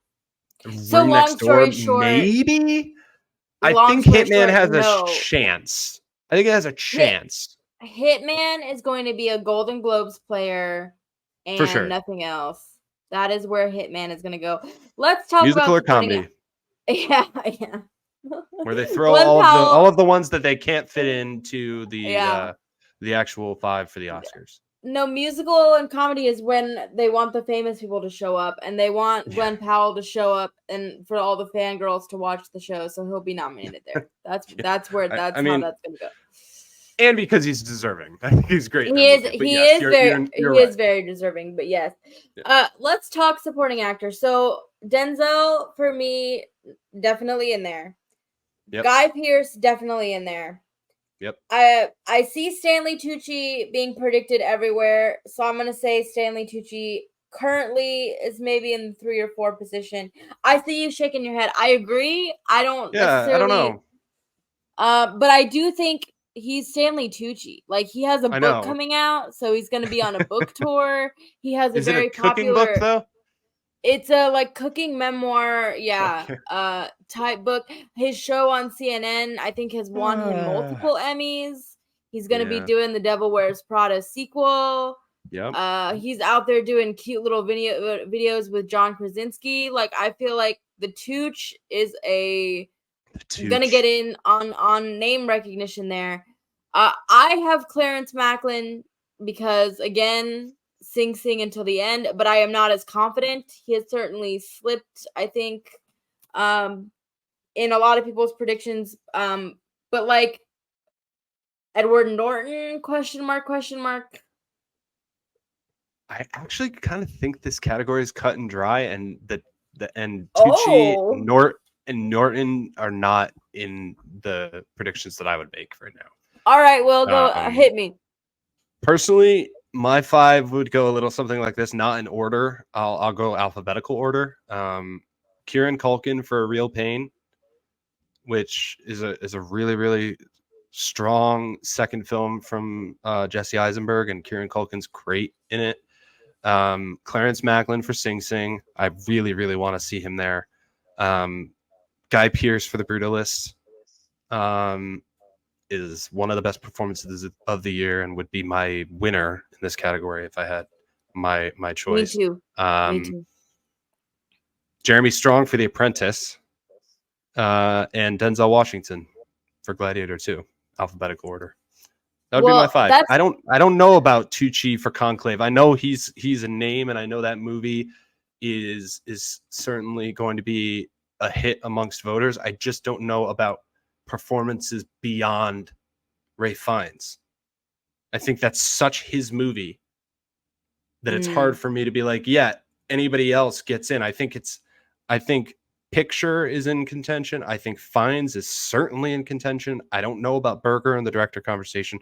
So long story short, maybe. I think Hitman has a chance. I think it has a chance. Hitman is going to be a Golden Globes player and nothing else. That is where Hitman is going to go. Let's talk musical about or comedy. Yeah. Where they throw all of the ones that they can't fit into the actual 5 for the Oscars. No, musical and comedy is when they want the famous people to show up, and they want Glenn Powell to show up and for all the fangirls to watch the show, so he'll be nominated there. That's how that's going to go. And because he's deserving. I think he's great. He is very deserving, but yes. Let's talk supporting actor. So Denzel, for me, definitely in there. Yep. Guy Pearce, definitely in there. Yep. I see Stanley Tucci being predicted everywhere, so I'm gonna say Stanley Tucci currently is maybe in the 3 or 4 position. I see you shaking your head. I agree. I don't know. But I do think he's Stanley Tucci. Like, he has a book coming out, so he's gonna be on a book tour. He has a very popular book though. It's a like cooking memoir, yeah, Okay. type book. His show on CNN, I think, has won him multiple Emmys. He's gonna be Yeah. doing the Devil Wears Prada sequel. Yep. He's out there doing cute little videos with John Krasinski. Like, I feel like the Tooch is gonna get Tooch. in on name recognition there. I have Clarence Macklin because, again, Sing Sing until the end, but I am not as confident. He has certainly slipped, I think, um, in a lot of people's predictions. But like Edward Norton, question mark, question mark. I actually kind of think this category is cut and dry, and Tucci, Oh, and Norton are not in the predictions that I would make right now. all right. Well, go Um, hit me. Personally, my 5 would go a little something like this, not in order. I'll go alphabetical order. Kieran Culkin for Real Pain, which is a really really strong second film from Jesse Eisenberg, and Kieran Culkin's great in it. Clarence Macklin for Sing Sing. I really, really want to see him there. Guy Pearce for The Brutalist is one of the best performances of the year and would be my winner in this category if I had my Me choice. too. Me Um, too. Jeremy Strong for The Apprentice, and Denzel Washington for Gladiator 2, alphabetical order. That would be my Well, 5. that's I don't know about Tucci for Conclave. I know he's a name, and I know that movie is certainly going to be a hit amongst voters. I just don't know about performances beyond Ray Fiennes. I think that's such his movie that it's hard for me to be like, yeah, anybody else gets in. I think Picture is in contention. I think Fiennes is certainly in contention. I don't know about Berger and the director conversation.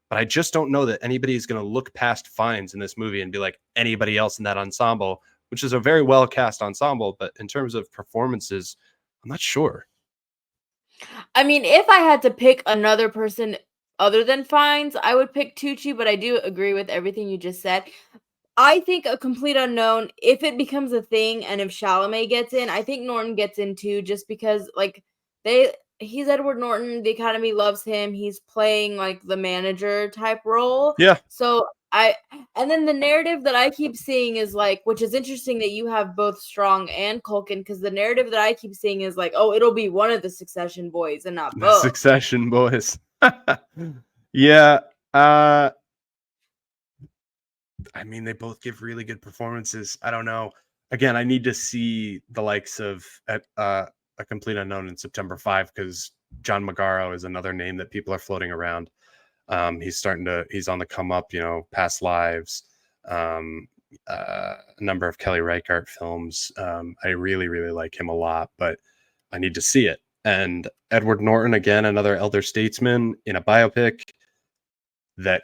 But I just don't know that anybody is going to look past Fiennes in this movie and be like anybody else in that ensemble, which is a very well cast ensemble. But in terms of performances, I'm not sure. I mean, if I had to pick another person other than Fiennes, I would pick Tucci, but I do agree with everything you just said. I think A Complete Unknown, if it becomes a thing and if Chalamet gets in, I think Norton gets in too, just because like he's Edward Norton, the Academy loves him. He's playing like the manager type role. Yeah, So and then the narrative that I keep seeing is like, which is interesting that you have both Strong and Culkin, because the narrative that I keep seeing is like, oh, it'll be one of the Succession boys and not the both. Succession boys. Yeah. I mean, they both give really good performances. I don't know. Again, I need to see the likes of A Complete Unknown in September 5 because John Magaro is another name that people are floating around. He's on the come up, Past Lives, a number of Kelly Reichardt films. I really, really like him a lot, but I need to see it. And Edward Norton, again, another elder statesman in a biopic that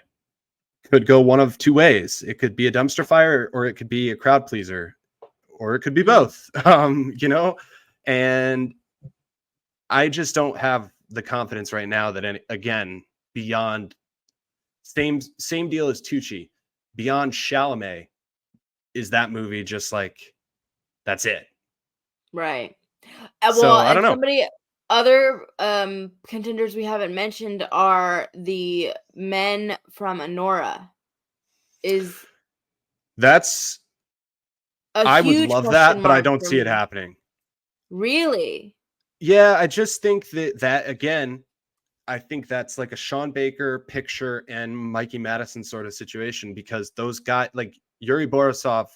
could go one of two ways. It could be a dumpster fire, or it could be a crowd pleaser, or it could be both. And I just don't have the confidence right now that again, beyond same deal as Tucci, beyond Chalamet, is that movie just like that's it? Right. So Well, I and don't know. other contenders we haven't mentioned are the men from Anora. That's A I would huge love question that, but I mark don't for see it me. happening. Really? Yeah, I just think that again, I think that's like a Sean Baker Picture and Mikey Madison sort of situation because those guys like Yuri Borisov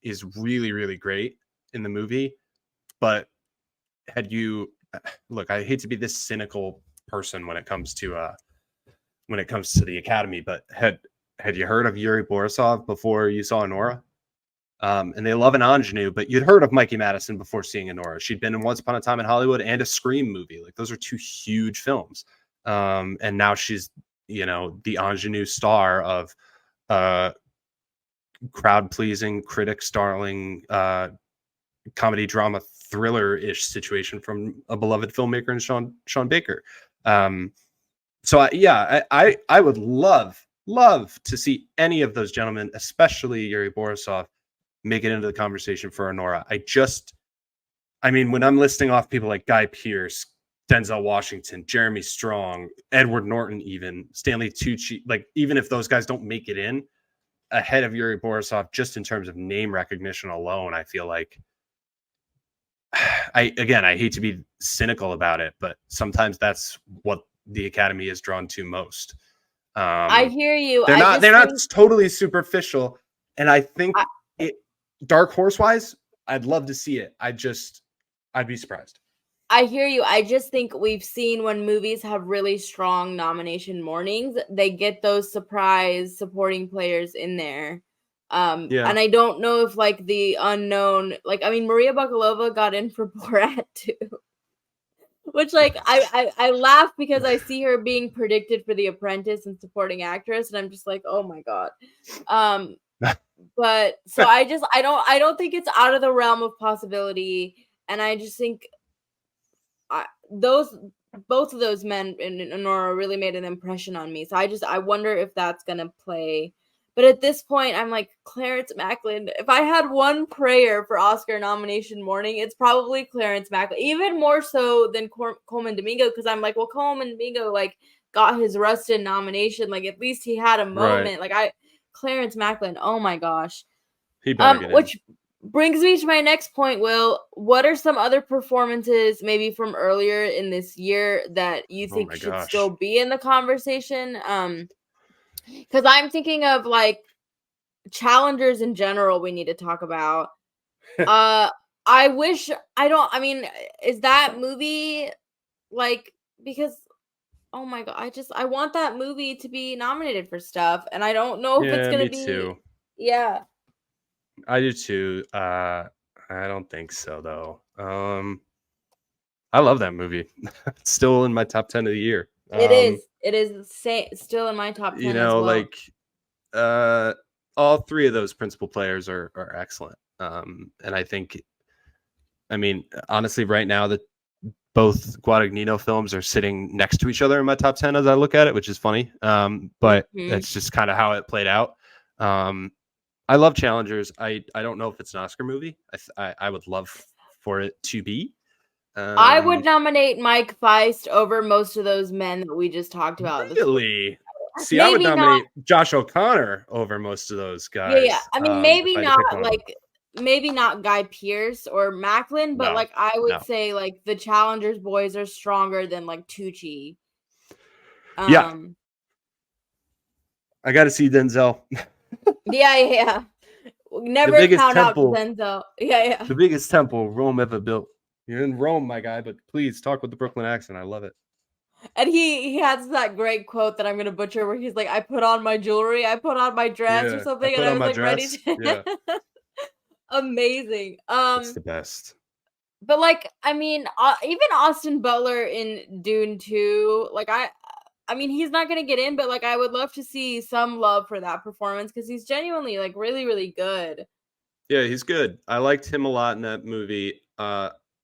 is really, really great in the movie. But had you look, I hate to be this cynical person when it comes to the Academy, but had you heard of Yuri Borisov before you saw Nora? And they love an ingenue, but you'd heard of Mikey Madison before seeing Nora. She'd been in Once Upon a Time in Hollywood and a Scream movie. Like those are two huge films. And now she's, the ingenue star of crowd pleasing, critic darling, comedy drama thriller-ish situation from a beloved filmmaker and Sean Baker. I would love to see any of those gentlemen, especially Yuri Borisov, make it into the conversation for Honora. I mean, when I'm listing off people like Guy Pearce, Denzel Washington, Jeremy Strong, Edward Norton, even Stanley Tucci, like even if those guys don't make it in ahead of Yuri Borisov, just in terms of name recognition alone, I feel like I hate to be cynical about it, but sometimes that's what the Academy is drawn to most. I hear you. They're not totally superficial, and I think it dark horse wise, I'd love to see it. I'd be surprised. I hear you. I just think we've seen when movies have really strong nomination mornings, they get those surprise supporting players in there. And I don't know if like the unknown, like I mean, Maria Bakalova got in for Borat too, which like I laugh because I see her being predicted for The Apprentice and supporting actress, and I'm just like, oh my god. But so I don't think it's out of the realm of possibility, and I just think both of those men in Honora really made an impression on me. So I wonder if that's gonna play. But at this point, I'm like, Clarence Macklin. If I had one prayer for Oscar nomination morning, it's probably Clarence Macklin. Even more so than Coleman Domingo, because I'm like, well, Coleman Domingo like got his Rustin nomination. Like at least he had a moment. Right. Clarence Macklin. Oh my gosh. He better get in. Which brings me to my next point, Will. What are some other performances maybe from earlier in this year that you think should still be in the conversation? Because I'm thinking of like challengers in general we need to talk about. I mean, is that movie like, because oh my god, I want that movie to be nominated for stuff, and I don't know if it's gonna be too. Yeah. I do too. I don't think so though. I love that movie. It's still in my top 10 of the year. It is still in my top 10 you as know, well. like all three of those principal players are excellent. And I think, I mean, honestly, right now that both Guadagnino films are sitting next to each other in my top 10 as I look at it, which is funny. But that's just kind of how it played out. I love challengers. I don't know if it's an Oscar movie. I would love for it to be. I would nominate Mike Feist over most of those men that we just talked about. Really? See, maybe I would nominate Josh O'Connor over most of those guys. Yeah. I mean, maybe not like maybe not Guy Pearce or Macklin, but like I would say like the challengers boys are stronger than like Tucci. Yeah. I got to see Denzel. Yeah. Never count out Denzel. Yeah. The biggest temple Rome ever built. You're in Rome, my guy, but please talk with the Brooklyn accent. I love it. And he has that great quote that I'm gonna butcher where he's like, I put on my jewelry, I put on my dress or something, and I was like ready to Amazing. It's the best. But like, I mean, even Austin Butler in Dune 2, like I mean, he's not gonna get in, but like I would love to see some love for that performance because he's genuinely like really, really good. Yeah, he's good. I liked him a lot in that movie.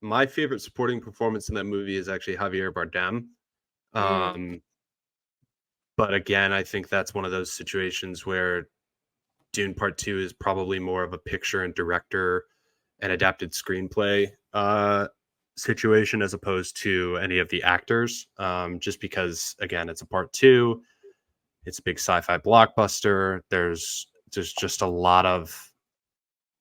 My favorite supporting performance in that movie is actually Javier Bardem. But again, I think that's one of those situations where Dune Part 2 is probably more of a picture and director and adapted screenplay situation as opposed to any of the actors. Just because, again, it's a Part 2. It's a big sci-fi blockbuster. There's just a lot of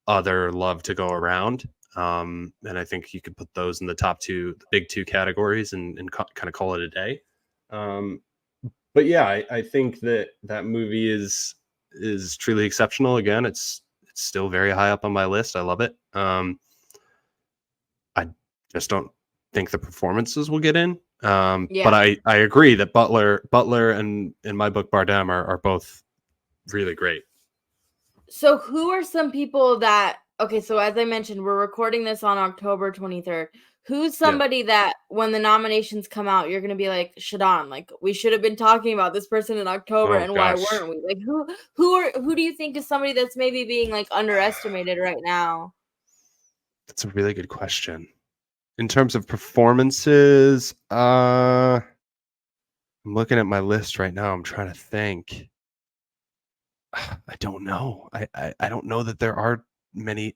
other love to go around. And I think you could put those in the top two, the big two categories and kind of call it a day. But yeah, I think that movie is truly exceptional. Again, it's still very high up on my list. I love it. I just don't think the performances will get in. But I agree that Butler and in my book Bardem are both really great. So who are some people that, okay, so as I mentioned, we're recording this on October 23rd. Who's somebody that when the nominations come out, you're going to be like, Shadan, like we should have been talking about this person in October and why weren't we? Like who do you think is somebody that's maybe being like underestimated right now? That's a really good question. In terms of performances, I'm looking at my list right now. I'm trying to think. I don't know. I don't know that there are many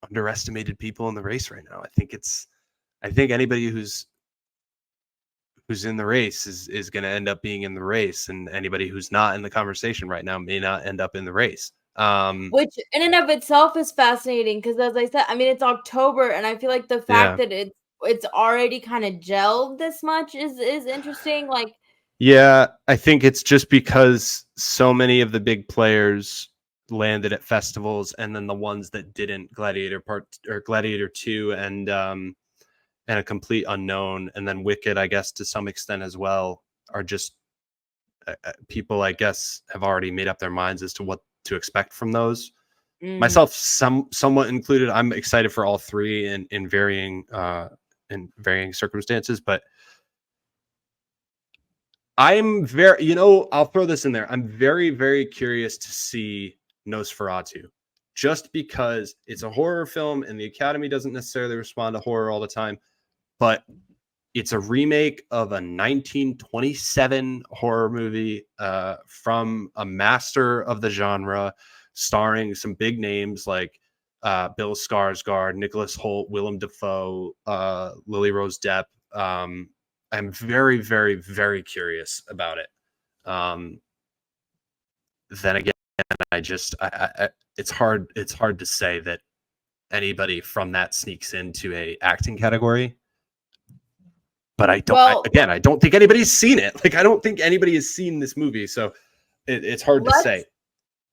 underestimated people in the race right now. I think anybody who's in the race is going to end up being in the race, and anybody who's not in the conversation right now may not end up in the race. Which in and of itself is fascinating because, as I said, I mean, it's October, and I feel like the fact that it's already kind of gelled this much is interesting. Like, yeah, I think it's just because so many of the big players landed at festivals, and then the ones that didn't, Gladiator 2 and A Complete Unknown, and then Wicked, I guess to some extent as well, are just people, I guess, have already made up their minds as to what to expect from those. Myself, somewhat included. I'm excited for all three in varying circumstances, but I'm very, I'll throw this in there. I'm very, very curious to see Nosferatu, just because it's a horror film and the Academy doesn't necessarily respond to horror all the time, but it's a remake of a 1927 horror movie from a master of the genre, starring some big names like Bill Skarsgård, Nicholas Hoult, Willem Dafoe, Lily Rose Depp. I'm very, very, very curious about it. Then again, it's hard to say that anybody from that sneaks into a acting category. But I don't think anybody's seen it. Like, I don't think anybody has seen this movie, so it's hard to say.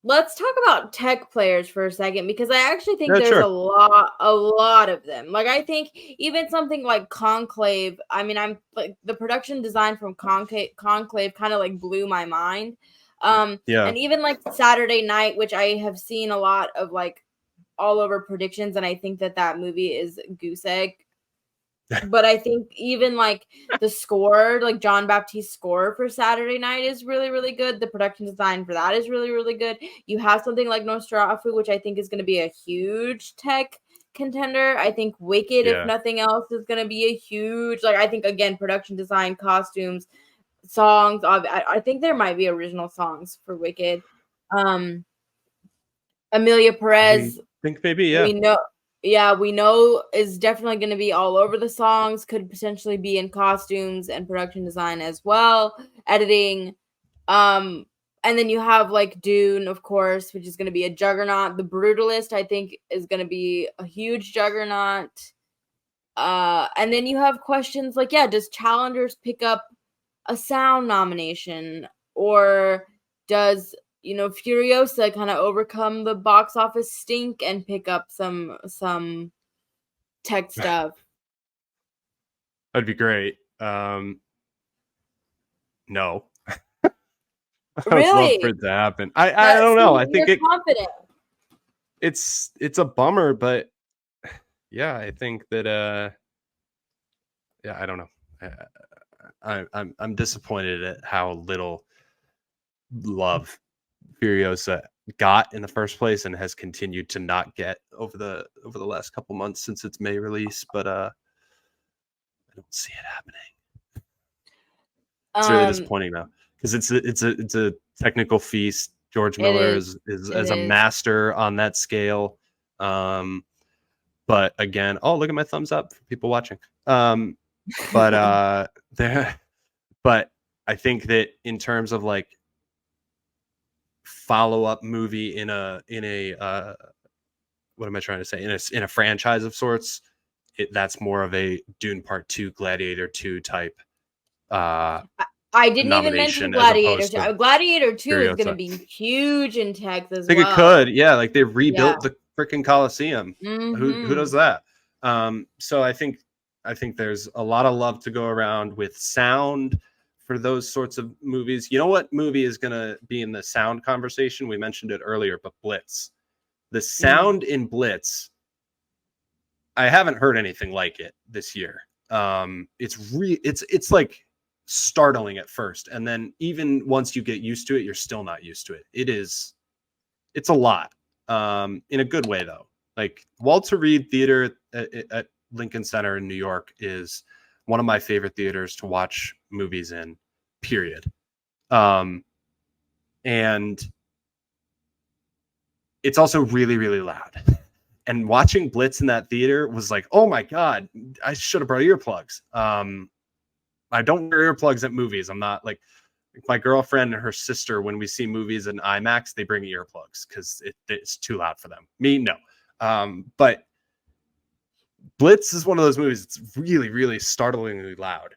Let's talk about tech players for a second, because I actually think there's a lot of them. Like, I think even something like Conclave. I mean, I'm like, the production design from Conclave kind of like blew my mind. And even like Saturday Night, which I have seen a lot of like all over predictions, and I think that movie is goose egg. But I think even like the score, like John Baptiste's score for Saturday Night is really, really good. The production design for that is really, really good. You have something like Nosferatu, which I think is going to be a huge tech contender. I think Wicked, if nothing else, is going to be a huge, like, I think, again, production design, costumes, songs. I think there might be original songs for Wicked. Emilia Perez. I think maybe, yeah. We know is definitely going to be all over the songs, could potentially be in costumes and production design as well, editing. And then you have like Dune, of course, which is going to be a juggernaut. The Brutalist, I think, is going to be a huge juggernaut. And then you have questions like, does Challengers pick up a sound nomination, or does Furiosa kind of overcome the box office stink and pick up some tech stuff? That'd be great. No. I would love for it to happen. I don't know. I think confident. It's a bummer, but yeah, I think that I don't know. I'm disappointed at how little love Furiosa got in the first place and has continued to not get over the last couple months since its May release, but I don't see it happening. It's really disappointing though, because it's a technical feast. George Miller is a master on that scale. But again, look at my thumbs up for people watching. But I think that in terms of like follow-up movie in a what am I trying to say, in a franchise of sorts, that's more of a Dune Part 2, Gladiator 2 type I didn't even mention Gladiator 2. Gladiator 2 is going to be huge in Texas. I think it could, like they rebuilt the freaking Coliseum. Who does that? So I think there's a lot of love to go around with sound for those sorts of movies. You know what movie is going to be in the sound conversation? We mentioned it earlier, but Blitz. The sound in Blitz, I haven't heard anything like it this year. It's like startling at first, and then even once you get used to it, you're still not used to it. It's a lot, in a good way though. Like Walter Reed Theater at Lincoln Center in New York is one of my favorite theaters to watch movies in, period. And it's also really, really loud. And watching Blitz in that theater was like, oh my God, I should have brought earplugs. I don't wear earplugs at movies. I'm not like my girlfriend and her sister, when we see movies in IMAX, they bring earplugs because it's too loud for them. Me, no. But Blitz is one of those movies that's really, really startlingly loud.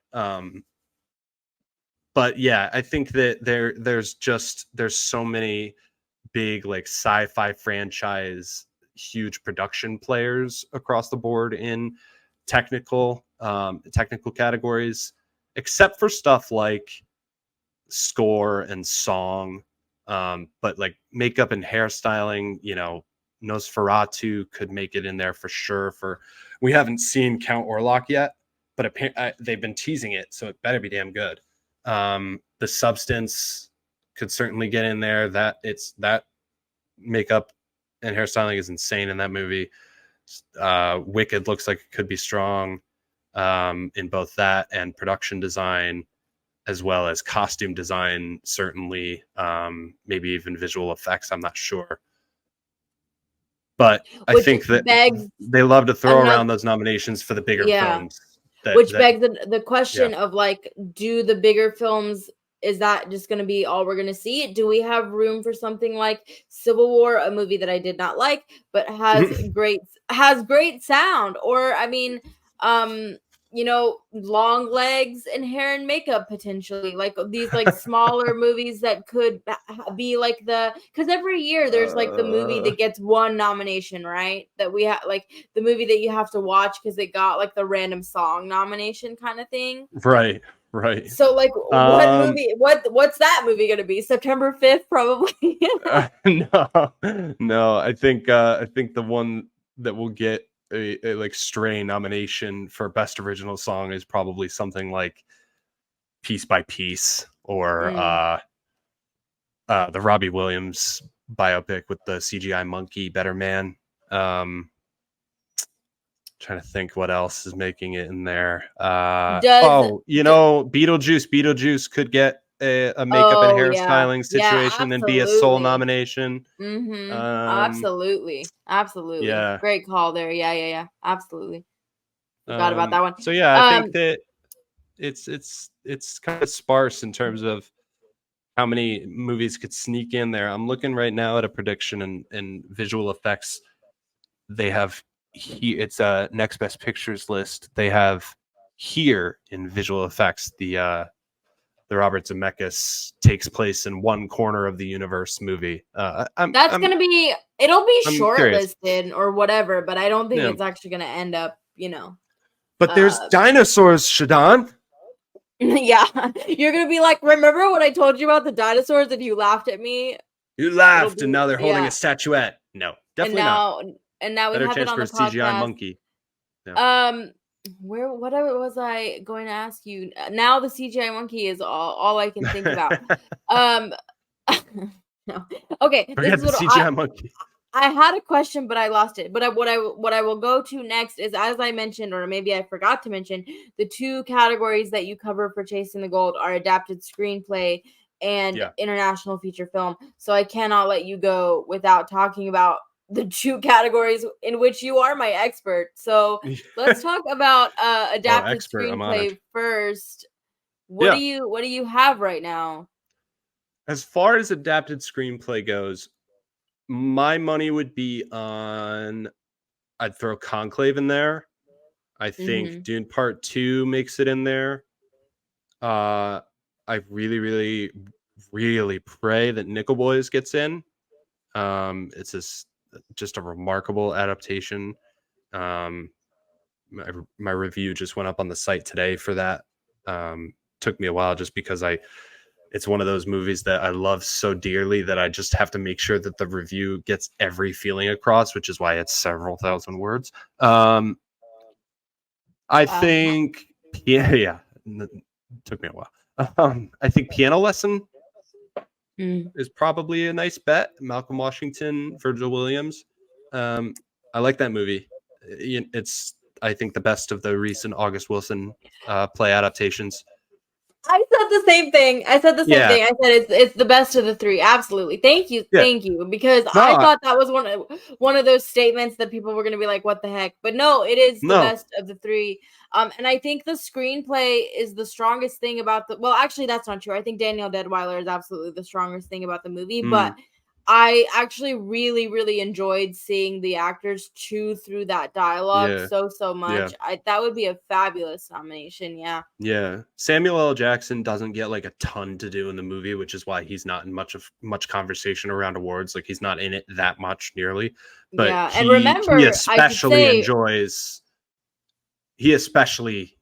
But yeah, I think that there's so many big like sci-fi franchise, huge production players across the board in technical categories, except for stuff like score and song. But like makeup and hairstyling, Nosferatu could make it in there for sure. We haven't seen Count Orlok yet, but they've been teasing it, so it better be damn good. The Substance could certainly get in there. That makeup and hairstyling is insane in that movie. Wicked looks like it could be strong in both that and production design, as well as costume design, certainly, maybe even visual effects. I'm not sure. But I think that they love to throw around those nominations for the bigger films. Begs the question of like, do the bigger films, is that just going to be all we're going to see? Do we have room for something like Civil War, a movie that I did not like, but has great sound? Or, I mean, Long Legs and hair and makeup potentially, like these like smaller movies that could be like because every year there's like the movie that gets one nomination, right? That we have like the movie that you have to watch because it got like the random song nomination kind of thing. Right. So like what movie, what's that movie going to be? September 5th, probably. No, I think the one that will get a like stray nomination for best original song is probably something like Piece by Piece, or the Robbie Williams biopic with the CGI monkey, Better Man. Trying to think what else is making it in there. Beetlejuice could get a makeup and hairstyling situation and be a sole nomination. Absolutely. Yeah, great call there. Yeah, absolutely. Forgot about that one. So yeah, I think that it's kind of sparse in terms of how many movies could sneak in there. I'm looking right now at a prediction and visual effects. They have it's a next best pictures list. They have here in visual effects the Robert Zemeckis takes place in one corner of the universe movie. It'll be shortlisted or whatever, but I don't think it's actually gonna end up, But there's dinosaurs, Shadan. Yeah, you're gonna be like, remember what I told you about the dinosaurs and you laughed at me? You laughed, and now they're holding a statuette. No, definitely not. And now we have it on the podcast. CGI monkey. Yeah. What was I going to ask you? Now the CGI monkey is all I can think about. No. Okay. Forget the CGI monkey. I had a question, but I lost it. But what I will go to next is, as I mentioned, or maybe I forgot to mention, the two categories that you cover for Chasing the Gold are adapted screenplay and international feature film. So I cannot let you go without talking about the two categories in which you are my expert. So let's talk about adapted screenplay first. What do you have right now? As far as adapted screenplay goes, my money would be on, I'd throw Conclave in there. I think Dune Part 2 makes it in there. I really, really, really pray that Nickel Boys gets in. It's just a remarkable adaptation. My review just went up on the site today for that. Took me a while just because it's one of those movies that I love so dearly that I just have to make sure that the review gets every feeling across, which is why it's several thousand words. I think, it took me a while. I think Piano Lesson is probably a nice bet. Malcolm Washington, Virgil Williams. I like that movie. It's, I think, the best of the recent August Wilson play adaptations. I said the same thing. I said it's the best of the three. Absolutely. Thank you. Yeah. Thank you. Because No, I thought that was one of those statements that people were gonna be like, what the heck? But no, it is the no. best of the three. And I think the screenplay is the strongest thing about the actually that's not true. I think Danielle Deadweiler is absolutely the strongest thing about the movie, but I actually really, really enjoyed seeing the actors chew through that dialogue Yeah. so Yeah. much. That would be a fabulous nomination. Yeah. Yeah. Samuel L. Jackson doesn't get like a ton to do in the movie, which is why he's not in much conversation around awards. Like he's not in it that much nearly. But Yeah. And he remember, I should especially say enjoys he especially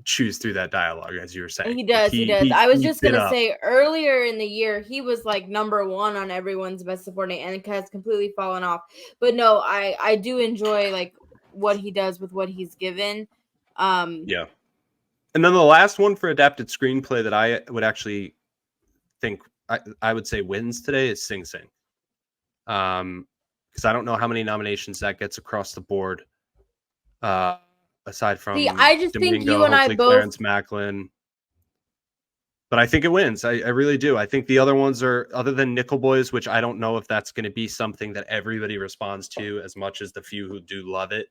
chews through that dialogue, as you were saying. he Like does. He does. I was he just bit gonna up. say earlier in the year he was like #1 on everyone's best supporting, and has completely fallen off. But no, I do enjoy like what he does with what he's given. Yeah. And then the last one for adapted screenplay that I would actually think I would say wins today is Sing Sing. Because I don't know how many nominations that gets across the board. Aside See, from I just think you Domingo, and I hopefully both. Clarence Macklin. But I think it wins. I really do. I think the other ones are, other than Nickel Boys, which I don't know if that's going to be something that everybody responds to as much as the few who do love it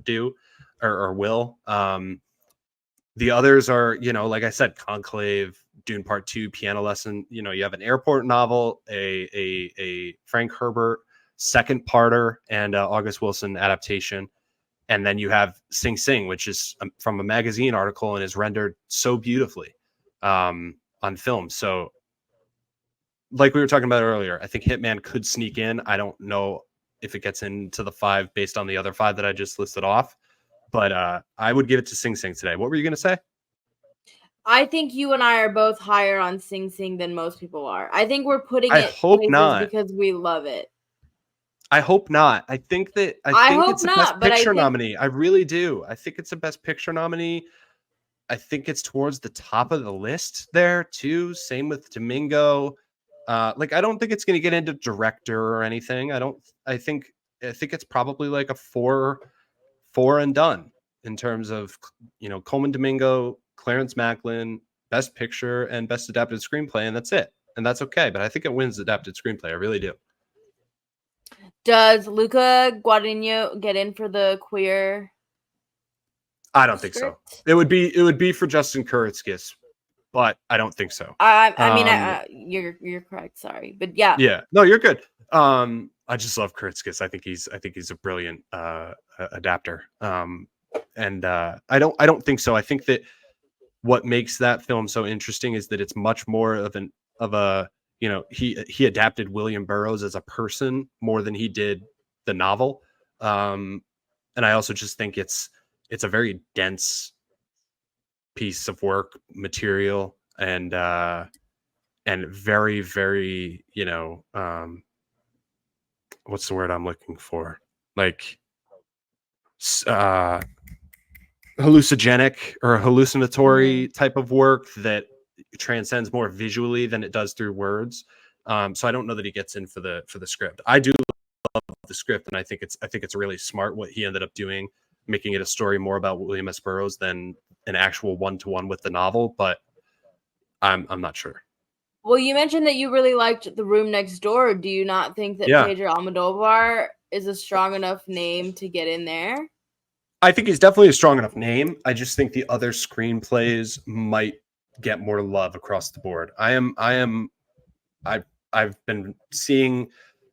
do or will. The others are, like I said, Conclave, Dune Part 2, Piano Lesson. You have an airport novel, a Frank Herbert second parter, and August Wilson adaptation. And then you have Sing Sing, which is from a magazine article and is rendered so beautifully on film. So, like we were talking about earlier, I think Hitman could sneak in. I don't know if it gets into the 5 based on the other 5 that I just listed off, but I would give it to Sing Sing today. What were you going to say? I think you and I are both higher on Sing Sing than most people are. I think we're putting I it hope places not. because we love it. I hope not. I think hope it's a Best not, but I Picture think nominee. I really do. I think it's a Best Picture nominee. I think it's towards the top of the list there too. Same with Domingo. I don't think it's going to get into director or anything. I think it's probably like a four and done in terms of Coleman Domingo, Clarence Macklin, Best Picture, and Best Adapted Screenplay, and that's it. And that's okay. But I think it wins Adapted Screenplay. I really do. Does Luca Guadagnino get in for the queer? I don't think so. It would be for Justin Kuritzkis, but I don't think so. You're correct. Sorry, but yeah. Yeah. No, you're good. I just love Kuritzkis. I think he's a brilliant adapter. And I don't think so. I think that what makes that film so interesting is that it's much more of a he adapted William Burroughs as a person more than he did the novel. And I also just think it's a very dense piece of work material and very, very, what's the word I'm looking for? Like hallucinogenic or hallucinatory type of work that transcends more visually than it does through words. So I don't know that he gets in for the script. I do love the script, and I think it's really smart what he ended up doing, making it a story more about William S. Burroughs than an actual one-to-one with the novel. But I'm not sure. Well, you mentioned that you really liked The Room Next Door. Do you not think that Pedro Almodovar is a strong enough name to get in there? I think he's definitely a strong enough name. I just think the other screenplays might get more love across the board. I've been seeing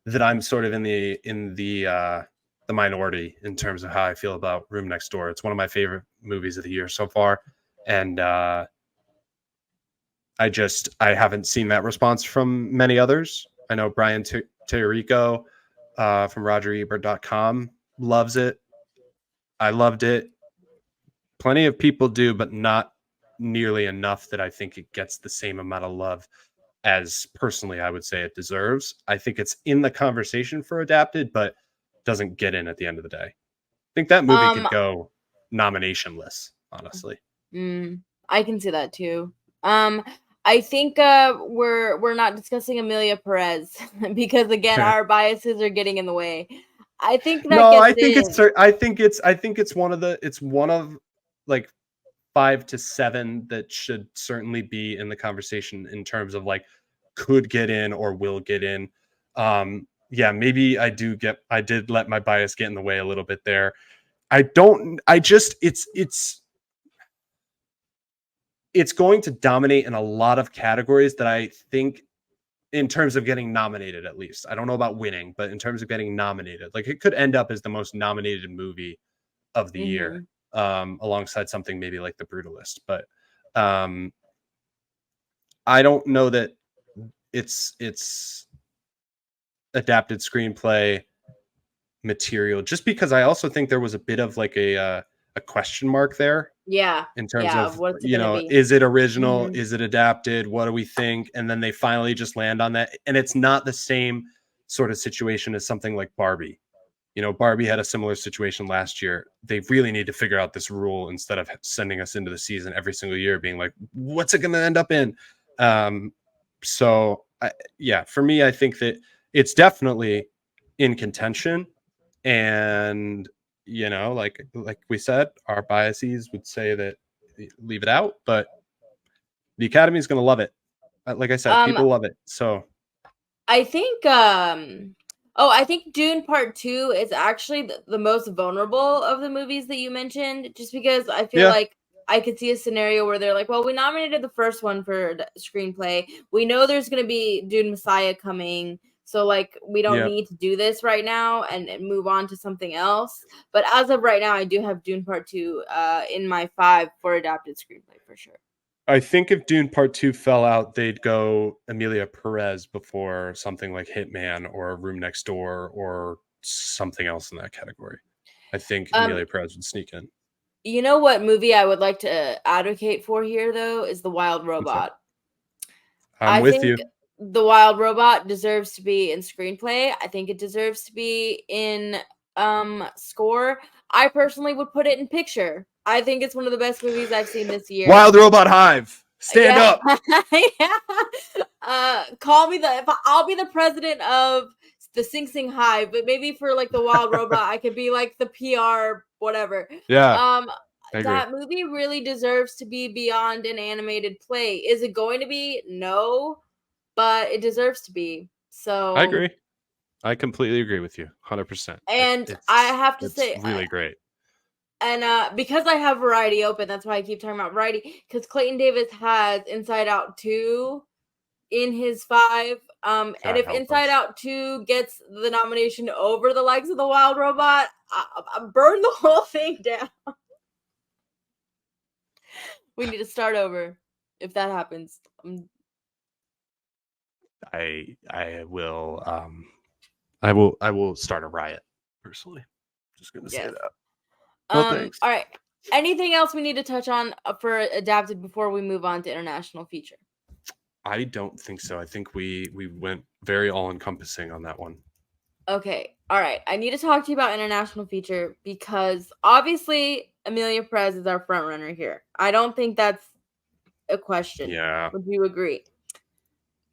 that I'm sort of in the minority in terms of how I feel about Room Next Door. It's one of my favorite movies of the year so far, and I haven't seen that response from many others. I know Brian Teorico from RogerEbert.com loves it. I loved it. Plenty of people do, but not nearly enough that I think it gets the same amount of love as personally I would say it deserves. I think it's in the conversation for adapted, but doesn't get in at the end of the day. I think that movie could go nominationless, honestly. I can see that too. I think we're not discussing Emilia Perez because again our biases are getting in the way. I think that I think it's one of like 5 to 7 that should certainly be in the conversation in terms of like could get in or will get in. Yeah, maybe I did let my bias get in the way a little bit there. It's going to dominate in a lot of categories that I think, in terms of getting nominated, at least. I don't know about winning, but in terms of getting nominated, like it could end up as the most nominated movie of the year, Mhm. alongside something maybe like The Brutalist. But I don't know that it's adapted screenplay material, just because I also think there was a bit of like a question mark there Yeah. in terms Yeah. of, What's it gonna be? is it original? Mhm. Is it adapted? What do we think? And then they finally just land on that. And it's not the same sort of situation as something like Barbie. Barbie had a similar situation last year. They really need to figure out this rule instead of sending us into the season every single year being like, what's it going to end up in? Yeah, for me, I think that it's definitely in contention. And, like we said, our biases would say that leave it out, but the Academy is going to love it. Like I said, Um, people love it. So I think I think Dune Part 2 is actually the most vulnerable of the movies that you mentioned, just because I feel yeah, like I could see a scenario where they're like, well, we nominated the first one for the screenplay. We know there's going to be Dune Messiah coming. So like we don't yeah. need to do this right now and move on to something else. But as of right now, I do have Dune Part 2 in my 5 for adapted screenplay for sure. I think if Dune Part 2 fell out, they'd go Emilia Perez before something like Hitman or Room Next Door or something else in that category. I think Um Emilia Perez would sneak in. You know what movie I would like to advocate for here, though, is The Wild What's that? Robot. I'm I with think you. The Wild Robot deserves to be in screenplay. I think it deserves to be in score. I personally would put it in picture. I think it's one of the best movies I've seen this year. Wild Robot Hive, stand Yeah. up. Yeah. Call me I'll be the president of the Sing Sing Hive, but maybe for like the Wild Robot, I could be like the PR whatever. Yeah, Um, I agree. that movie really deserves to be beyond an animated play. Is it going to be? No, but it deserves to be. I So, agree. I completely agree with you, 100%. and I It's have to it's say, really great. and because I have Variety open, that's why I keep talking about Variety. Because Clayton Davis has Inside Out 2 in his 5. And God if help Inside us. Out 2 gets the nomination over the likes of the Wild Robot, I burn the whole thing down. We need to start over if that happens. I will start a riot personally. Just gonna say Yes. that. No thanks. All right. Anything else we need to touch on for adapted before we move on to international feature? I don't think so. I think we went very all encompassing on that one. Okay. All right. I need to talk to you about international feature because obviously Amelia Perez is our front runner here. I don't think that's a question. Yeah. Would you agree?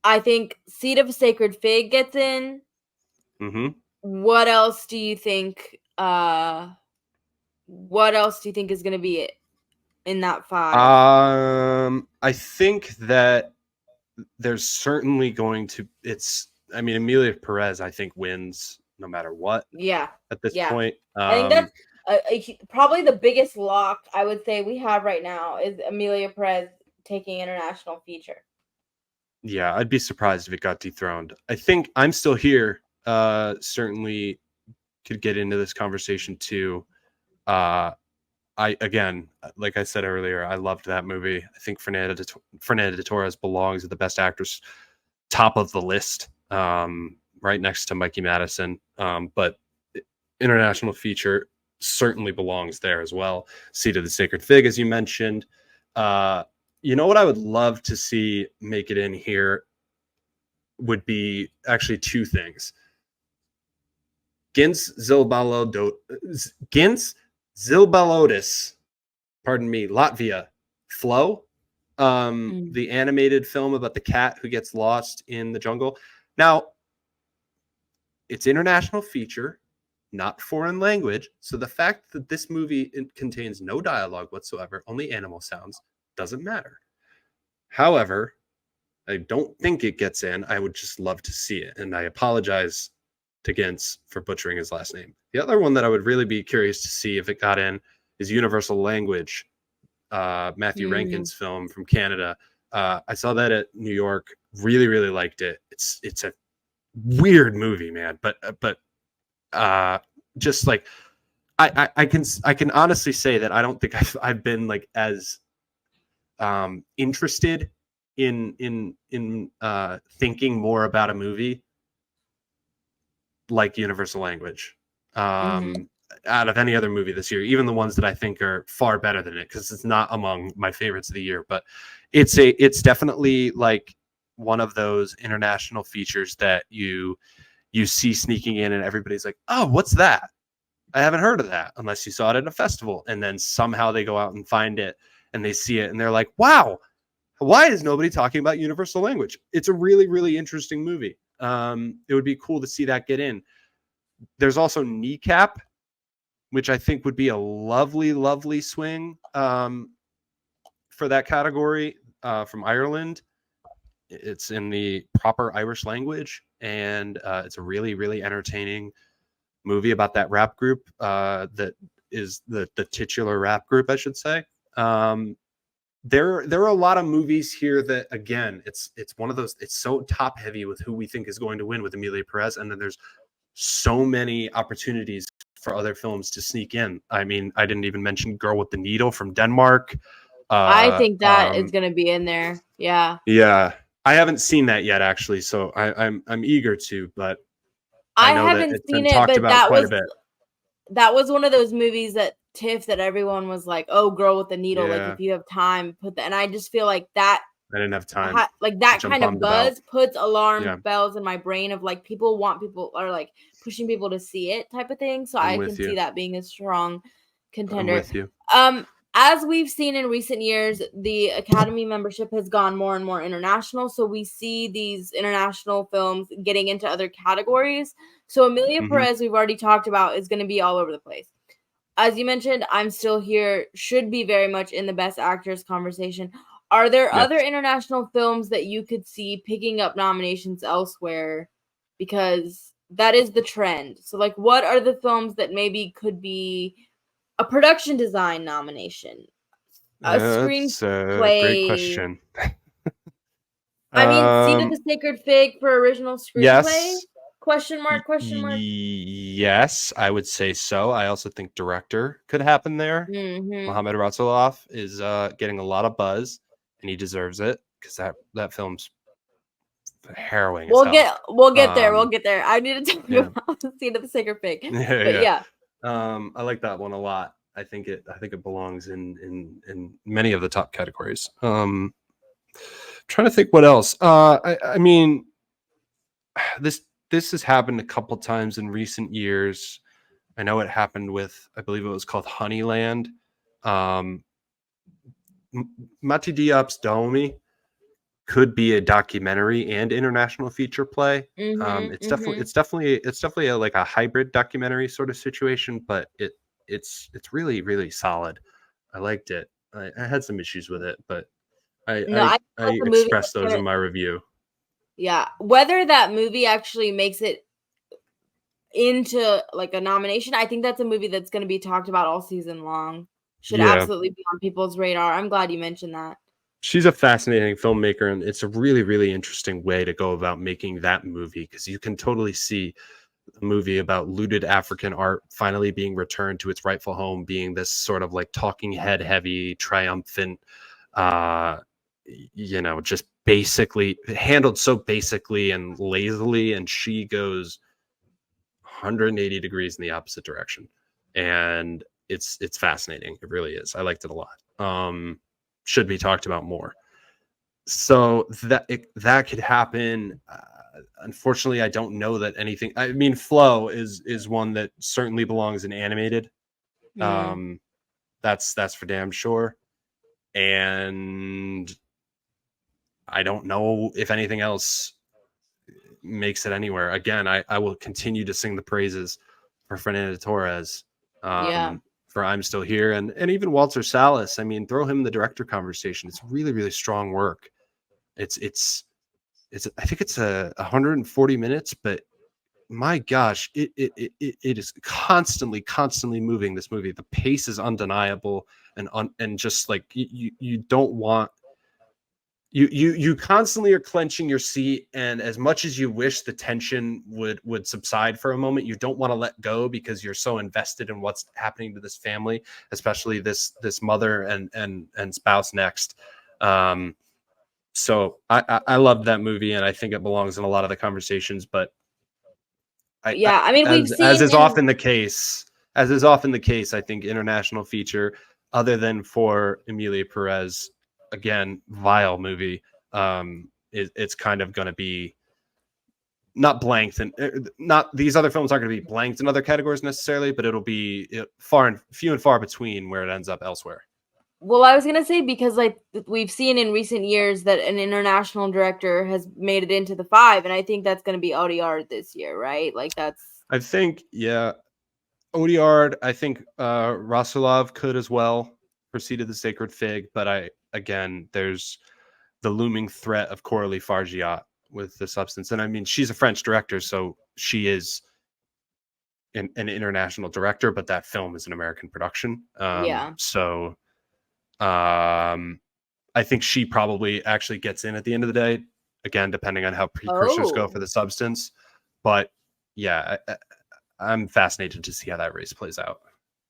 I think Seed of a Sacred Fig gets in. Mm-hmm. What else do you think? What else do you think is going to be it in that 5? I think that there's certainly going to. Amelia Perez, I think, wins no matter what Yeah, at this yeah. point. I think that's probably the biggest lock I would say we have right now is Amelia Perez taking international feature. Yeah, I'd be surprised if it got dethroned. I think I'm Still Here. Certainly could get into this conversation too. Again, like I said earlier, I loved that movie. I think Fernanda de Torres belongs at the best actress top of the list, right next to Mikey Madison. But international feature certainly belongs there as well. Seed of the Sacred Fig, as you mentioned. You know what I would love to see make it in here would be actually two things. Gins Zilbalodis, pardon me, Latvia, Flow, the animated film about the cat who gets lost in the jungle. Now, it's international feature, not foreign language. So the fact that this movie contains no dialogue whatsoever, only animal sounds, doesn't matter. However, I don't think it gets in. I would just love to see it. And I apologize to Gintz for butchering his last name. The other one that I would really be curious to see if it got in is Universal Language, Matthew Rankin's film from Canada. I saw that at New York. Really, really liked it. It's a weird movie, man. But just like I can honestly say that I don't think I've been like as interested in thinking more about a movie like Universal Language out of any other movie this year, even the ones that I think are far better than it, because it's not among my favorites of the year. But it's definitely like one of those international features that you see sneaking in and everybody's like, oh, what's that? I haven't heard of that, unless you saw it at a festival. And then somehow they go out and find it and they see it and they're like, wow, why is nobody talking about Universal Language? It's a really, really interesting movie. It would be cool to see that get in. There's also Kneecap, which I think would be a lovely, lovely swing for that category from Ireland. It's in the proper Irish language, and it's a really, really entertaining movie about that rap group that is the titular rap group, I should say. There are a lot of movies here that, again, it's one of those, it's so top heavy with who we think is going to win with Emilia Perez, and then there's so many opportunities for other films to sneak in. I mean, I didn't even mention Girl with the Needle from Denmark. I think that is going to be in there. Yeah. Yeah. I haven't seen that yet, actually, so I'm eager to, but I know that haven't it's seen been it, talked but about quite a bit. that was one of those movies that TIFF that everyone was like, "Oh, Girl with the Needle." Yeah. Like, if you have time, put that. And I just feel like that, I didn't have time. like that which I'm kind of bummed about. buzz puts alarm bells in my brain of like people are like pushing people to see it type of thing. So I'm I with can you. see that being a strong I'm contender. with you. As we've seen in recent years, the Academy membership has gone more and more international. So we see these international films getting into other categories. So Emilia Perez, we've already talked about, is going to be all over the place. As you mentioned, I'm Still Here should be very much in the Best Actress conversation. Are there other international films that you could see picking up nominations elsewhere? Because that is the trend. So, like, what are the films that maybe could be a production design nomination? A That's a great question. I mean, Seed of the Sacred Fig for original screenplay? Yes. Question mark. Yes, I would say so. I also think director could happen there. Mohamed Rasulov is getting a lot of buzz, and he deserves it because that film's harrowing. We'll get there. We'll get there. I need to tell you about the Seed of the Sacred Fig. Yeah. I like that one a lot. I think it belongs in many of the top categories. Trying to think what else. I mean, this has happened a couple times in recent years. I know it happened with, I believe it was called Honeyland. Mati Diop's Domi could be a documentary and international feature play. It's definitely like a hybrid documentary sort of situation, but it's really, really solid. I liked it. I had some issues with it, but I expressed those in my review. Yeah, whether that movie actually makes it into like a nomination, I think that's a movie that's going to be talked about all season long. Should absolutely be on people's radar. I'm glad you mentioned that. She's a fascinating filmmaker, and it's a really, really interesting way to go about making that movie, because you can totally see a movie about looted African art finally being returned to its rightful home, being this sort of like talking head heavy, triumphant, just basically handled so basically and lazily, and she goes 180 degrees in the opposite direction, and it's fascinating. It really is. I liked it a lot. Should be talked about more. So that could happen. Unfortunately, I don't know that anything. I mean, Flow is one that certainly belongs in animated. That's for damn sure. And I don't know if anything else makes it anywhere. Again, I will continue to sing the praises for Fernando Torres, Yeah. for I'm Still Here, and even Walter Salas. I mean, throw him in the director conversation. It's really, really strong work. It's I think it's 140 minutes, but my gosh, it is constantly moving. This movie, the pace is undeniable, and just like you don't want you constantly are clenching your seat, and as much as you wish the tension would subside for a moment, you don't want to let go because you're so invested in what's happening to this family, especially this mother and spouse next. So I loved that movie, and I think it belongs in a lot of the conversations, but Yeah, I mean, we've as seen is in often the case, I think international feature, other than for Emilia Perez, again, vile movie, it's kind of going to be not blanked, and not these other films aren't going to be blanked in other categories necessarily, but it'll be few and far between where it ends up elsewhere. Well, I was gonna say, because like we've seen in recent years that an international director has made it into the 5, and I think that's gonna be ODR this year, right? Like that's I think, yeah, Odiard, I think Rasulov could as well proceed to the Sacred Fig, but there's the looming threat of Coralie Fargiat with The Substance. And I mean, she's a French director, so she is an international director, but that film is an American production. yeah. So I think she probably actually gets in at the end of the day, again, depending on how precursors go Oh, for The Substance. But yeah, I'm fascinated to see how that race plays out.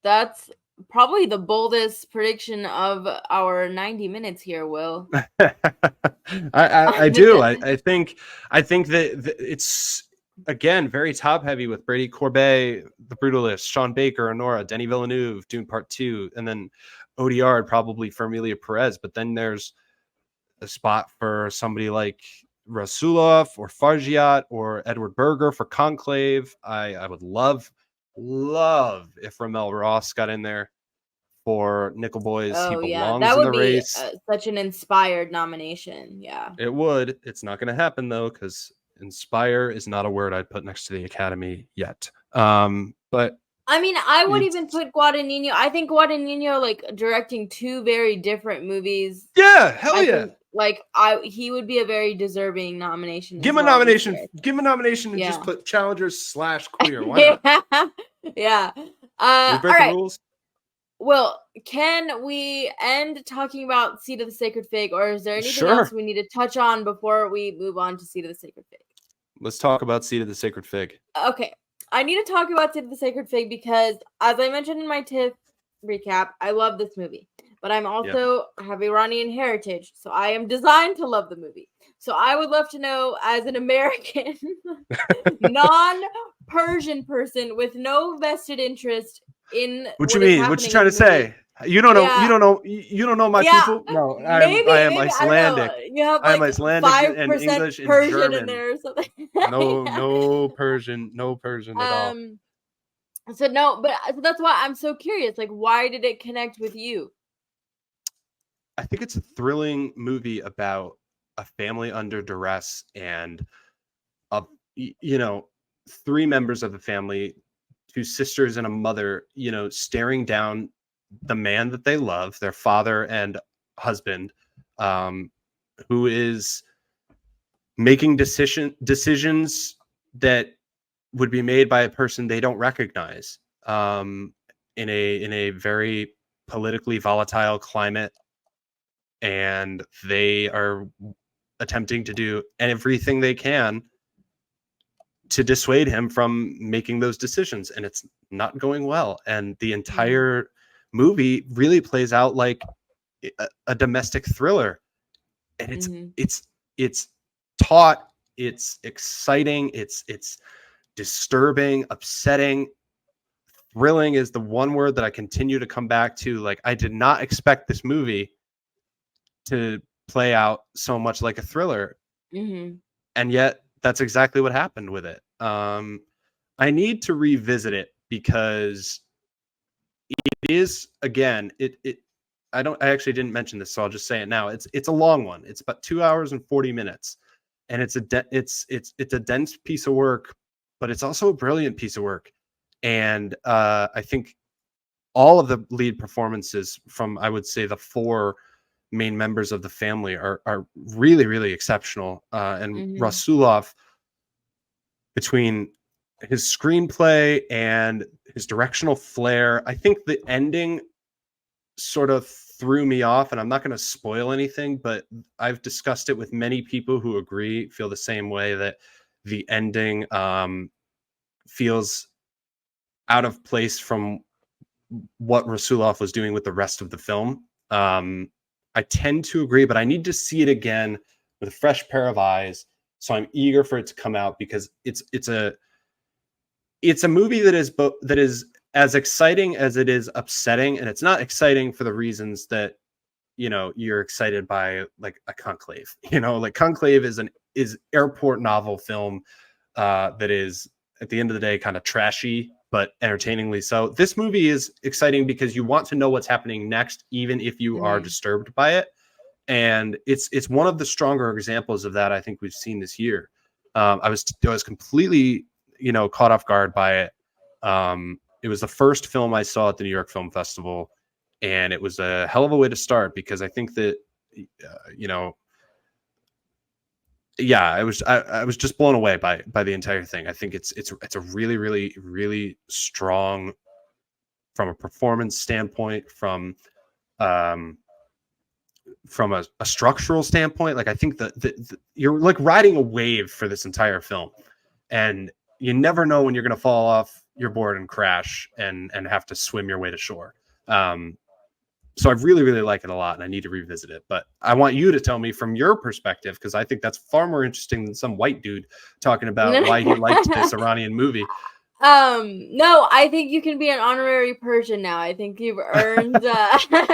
that's probably the boldest prediction of our 90 minutes here, Will. I do. I think that it's again very top heavy with Brady Corbet, The Brutalist, Sean Baker, Honora, Denis Villeneuve, Dune Part 2, and then ODR probably for Emilia Perez. But then there's a spot for somebody like Rasulov or Fargiat or Edward Berger for Conclave. I would love if Ramel Ross got in there for Nickel Boys. He Oh yeah, belongs that in would the be race. such an inspired nomination. Yeah. It would. It's not going to happen though, because inspire is not a word I'd put next to the Academy yet. But I mean, I would even it's put Guadagnino. I think Guadagnino, like directing 2 very different movies, yeah, hell I yeah. think he would be a very deserving nomination Give as him a well this nomination. year. Give him a nomination and just Yeah. put challengers / queer. Why not? Yeah. We All break the right. rules. Well, can we end talking about Seed of the Sacred Fig, or is there anything else Sure. we need to touch on before we move on to Seed of the Sacred Fig? Let's talk about Seed of the Sacred Fig. Okay. I need to talk about Seed of the Sacred Fig because, as I mentioned in my TIFF recap, I love this movie. But I'm also have Iranian heritage, so I am designed to love the movie. So I would love to know, as an American, non-Persian person with no vested interest in What you what is mean? What you happening in trying the to movie. say? You don't know. You Yeah, don't know. You don't know my yeah, people. No, maybe, I am I don't know. Icelandic. You have I am like Icelandic and 5% English and Persian in German. there or something. No, Yeah. no Persian at all. So no, but so that's why I'm so curious. Like, why did it connect with you? I think it's a thrilling movie about a family under duress and a you know 3 members of the family, 2 sisters and a mother, staring down the man that they love, their father and husband, um, who is making decisions that would be made by a person they don't recognize, in a very politically volatile climate, and they are attempting to do everything they can to dissuade him from making those decisions, and it's not going well, and the entire movie really plays out like a domestic thriller, and Mm-hmm. it's taut, it's exciting, it's disturbing, upsetting. Thrilling is the one word that I continue to come back to. Like, I did not expect this movie to play out so much like a thriller, Mm-hmm. and yet that's exactly what happened with it. I need to revisit it because it is, again, I actually didn't mention this, so I'll just say it now. It's a long one. It's about 2 hours and 40 minutes, and it's a dense piece of work, but it's also a brilliant piece of work. And I think all of the lead performances from, I would say, the 4 main members of the family are really, really exceptional. And Mhm. Rasulov, between his screenplay and his directional flair, I think the ending sort of threw me off, and I'm not going to spoil anything, but I've discussed it with many people who feel the same way, that the ending feels out of place from what Rasulov was doing with the rest of the film. I tend to agree, but I need to see it again with a fresh pair of eyes. So I'm eager for it to come out, because it's a movie that is as exciting as it is upsetting, and it's not exciting for the reasons that you're excited by, like a Conclave. Like Conclave is airport novel film that is, at the end of the day, kind of trashy but entertainingly so. This movie is exciting because you want to know what's happening next, even if you are Mhm. disturbed by it. And it's one of the stronger examples of that I think we've seen this year. I was completely caught off guard by it. It was the first film I saw at the New York Film Festival, and it was a hell of a way to start, because I think that you know yeah, I was just blown away by the entire thing. I think it's a really, really, really strong, from a performance standpoint, um from a structural standpoint. Like, I think that you're like riding a wave for this entire film, and you never know when you're going to fall off your board and crash and have to swim your way to shore. Um, so I really, really like it a lot, and I need to revisit it. But I want you to tell me from your perspective, because I think that's far more interesting than some white dude talking about why he liked this Iranian movie. No, I think you can be an honorary Persian now. I think you've earned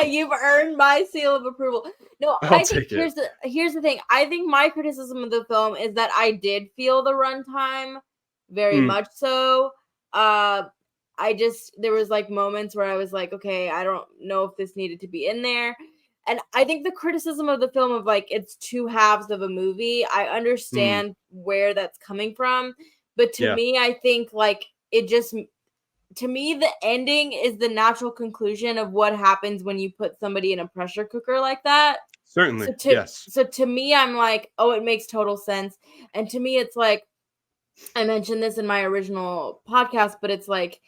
you've earned my seal of approval. No, I'll I think take it. here's the thing. I think my criticism of the film is that I did feel the runtime very Mm, much so. Uh I just there was like moments where I was like, okay, I don't know if this needed to be in there. And I think the criticism of the film of like it's 2 halves of a movie, I mm, understand where that's coming from. But to yeah, me, I think like it just to me the ending is the natural conclusion of what happens when you put somebody in a pressure cooker like that. certainly. So to Yes. so to me I'm like, oh, it makes total sense. And to me it's like I mentioned this in my original podcast, but it's like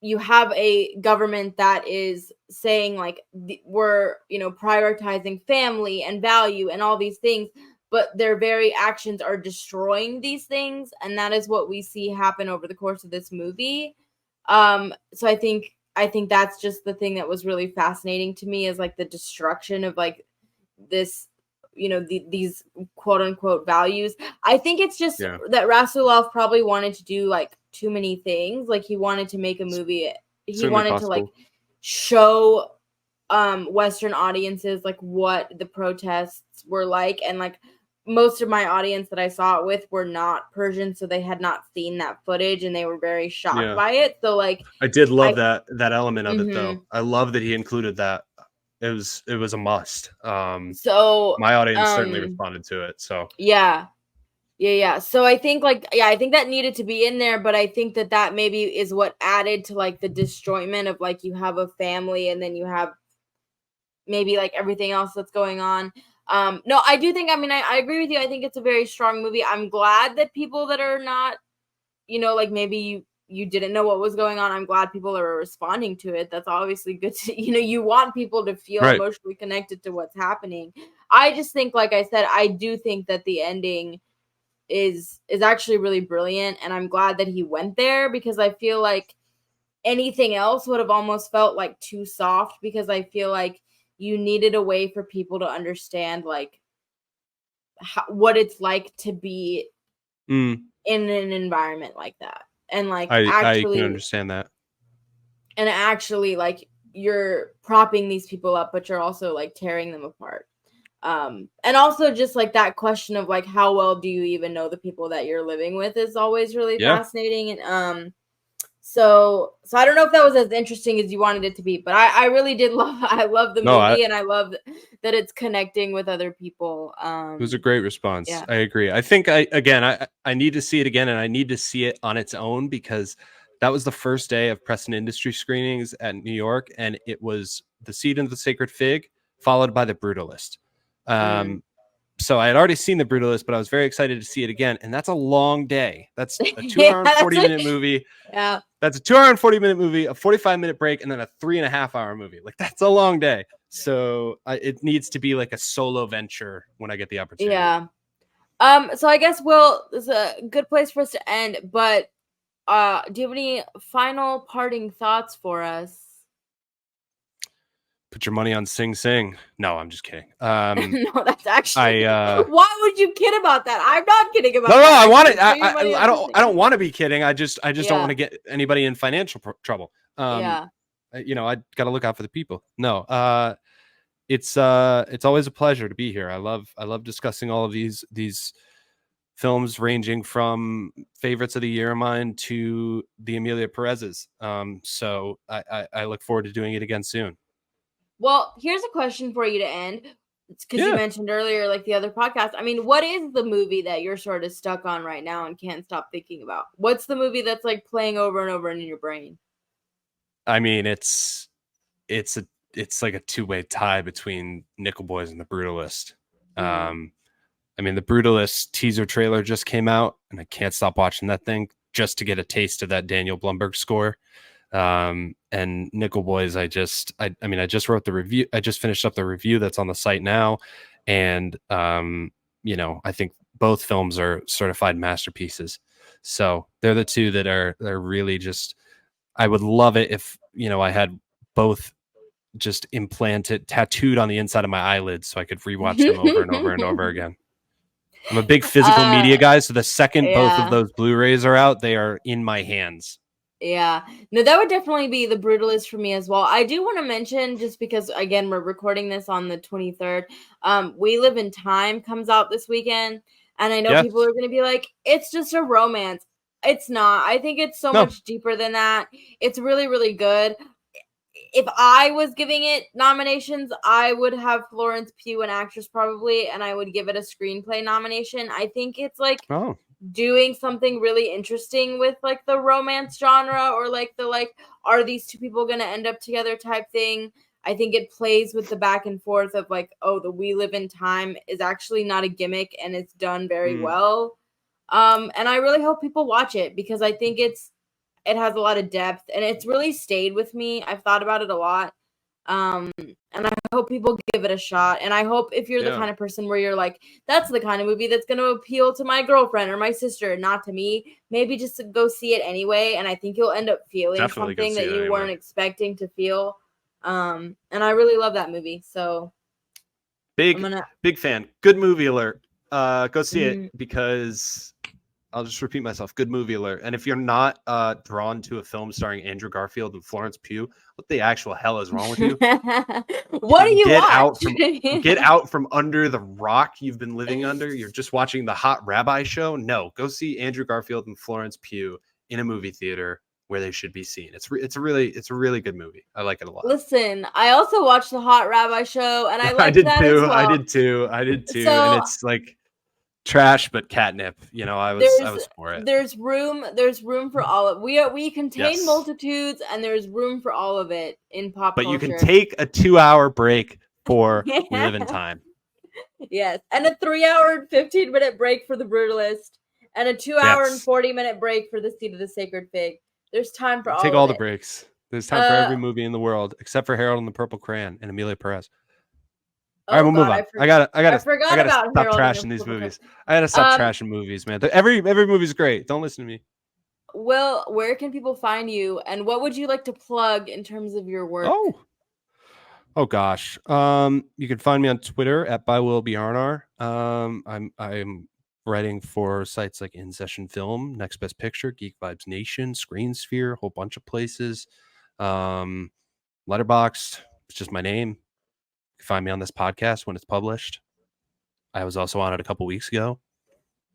you have a government that is saying like we're prioritizing family and value and all these things, but their very actions are destroying these things, and that is what we see happen over the course of this movie. So I think that's just the thing that was really fascinating to me, is like the destruction of like this these quote unquote values. I think it's just Yeah. that Rasulov probably wanted to do like too many things. Like he wanted to make a It's movie. He certainly wanted to like possible. show Western audiences like what the protests were like, and like most of my audience that I saw it with were not Persian, so they had not seen that footage and they were very shocked Yeah. by it. So like I did love I that element of it, though. mhm. I love that he included that. It was a must. So My audience certainly um responded to it. So yeah. Yeah. So I think like I think that needed to be in there, but I think that that maybe is what added to like the destroyment of like you have a family and then you have maybe like everything else that's going on. No, I do think, I mean, I agree with you. I think it's a very strong movie. I'm glad that people that are not, like maybe you didn't know what was going on. I'm glad people are responding to it. That's obviously good to, you want people to feel right. emotionally connected to what's happening. I just think, like I said, I do think that the ending is actually really brilliant, and I'm glad that he went there, because I feel like anything else would have almost felt like too soft, because I feel like you needed a way for people to understand like what it's like to be Mm, in an environment like that, and like I can understand that. actually like you're propping these people up but you're also like tearing them apart. And also just like that question of like how well do you even know the people that you're living with is always really Yeah. fascinating. And so I don't know if that was as interesting as you wanted it to be, but I really did love I love the No, movie, and I love that it's connecting with other people. it was a great response. Yeah. I agree. I think I need to see it again, and I need to see it on its own, because That was the first day of Press and Industry screenings at New York, and it was The Seed of the Sacred Fig, followed by The Brutalist. So I had already seen The Brutalist, but I was very excited to see it again, and that's a long day. That's a 2 hour and 40-minute movie. Yeah. That's a 2 hour and 40-minute movie, a 45-minute break, and then a 3.5 hour movie. Like, that's a long day. So it needs to be like a solo venture when I get the opportunity. Yeah. So I guess, Will, this is a good place for us to end, but do you have any final parting thoughts for us? Put your money on Sing Sing. No, I'm just kidding. No, that's actually. Why would you kid about that? I'm not kidding about that. No, I want it. I don't want to be kidding. I just don't want to get anybody in financial trouble. I got to look out for the people. No, it's always a pleasure to be here. I love discussing all of these films, ranging from favorites of the year of mine to the Emilia Perez's. So I look forward to doing it again soon. Well, here's a question for you to end, because you mentioned earlier, like the other podcast. I mean, what is the movie that you're sort of stuck on right now and can't stop thinking about? What's the movie that's like playing over and over in your brain? I mean, it's like a two-way tie between Nickel Boys and The Brutalist. I mean, The Brutalist teaser trailer just came out, and I can't stop watching that thing just to get a taste of that Daniel Blumberg score. And Nickel Boys, I just wrote the review. I just finished up the review that's on the site now. And, I think both films are certified masterpieces. So they're the two they're really just, I would love it if, I had both just tattooed on the inside of my eyelids so I could rewatch them over and over and over again. I'm a big physical media guy. So the second both of those Blu-rays are out, they are in my hands. Yeah, no, that would definitely be The Brutalist for me as well. I do want to mention, just because, again, we're recording this on the 23rd. We Live in Time comes out this weekend, and I know people are going to be like, it's just a romance. It's not. I think it's so much deeper than that. It's really, really good. If I was giving it nominations, I would have Florence Pugh, an actress, probably, and I would give it a screenplay nomination. I think it's like doing something really interesting with like the romance genre, or like are these two people going to end up together type thing. I think it plays with the back and forth of like, the We Live in Time is actually not a gimmick, and it's done very well. And I really hope people watch it, because I think it has a lot of depth, and it's really stayed with me. I've thought about it a lot. And I hope people give it a shot. And I hope, if you're the kind of person where you're like, that's the kind of movie that's going to appeal to my girlfriend or my sister, not to me, maybe just to go see it anyway. And I think you'll end up feeling something that you weren't expecting to feel. And I really love that movie. So big fan. Good movie alert. Go see it, because I'll just repeat myself. Good movie alert. And if you're not drawn to a film starring Andrew Garfield and Florence Pugh, what the actual hell is wrong with you? What do you watch? Get out from under the rock you've been living under. You're just watching the Hot Rabbi Show. No, go see Andrew Garfield and Florence Pugh in a movie theater where they should be seen. It's a really good movie. I like it a lot. Listen, I also watched the Hot Rabbi Show, and I liked that as well. I did too. So, and it's like trash but catnip. I was for it. There's room for all of we contain multitudes, and there's room for all of it in pop culture. But you can take a 2-hour break for We Live in Time. Yes, and a 3-hour and 15-minute break for The Brutalist, and a 2-hour and 40-minute break for The Seed of the Sacred Fig. There's time for all of it. Take all the breaks. There's time for every movie in the world except for Harold and the Purple Crayon and Emilia Perez. All right, we'll move on. I gotta stop trashing these movies. I gotta stop trashing movies, man. Every movie's great. Don't listen to me. Will, where can people find you, and what would you like to plug in terms of your work? Oh gosh. You can find me on Twitter at Will Bjarnar. I'm writing for sites like In Session Film, Next Best Picture, Geek Vibes Nation, Screen Sphere, a whole bunch of places. Letterboxd, it's just my name. You can find me on this podcast when it's published. I was also on it a couple weeks ago.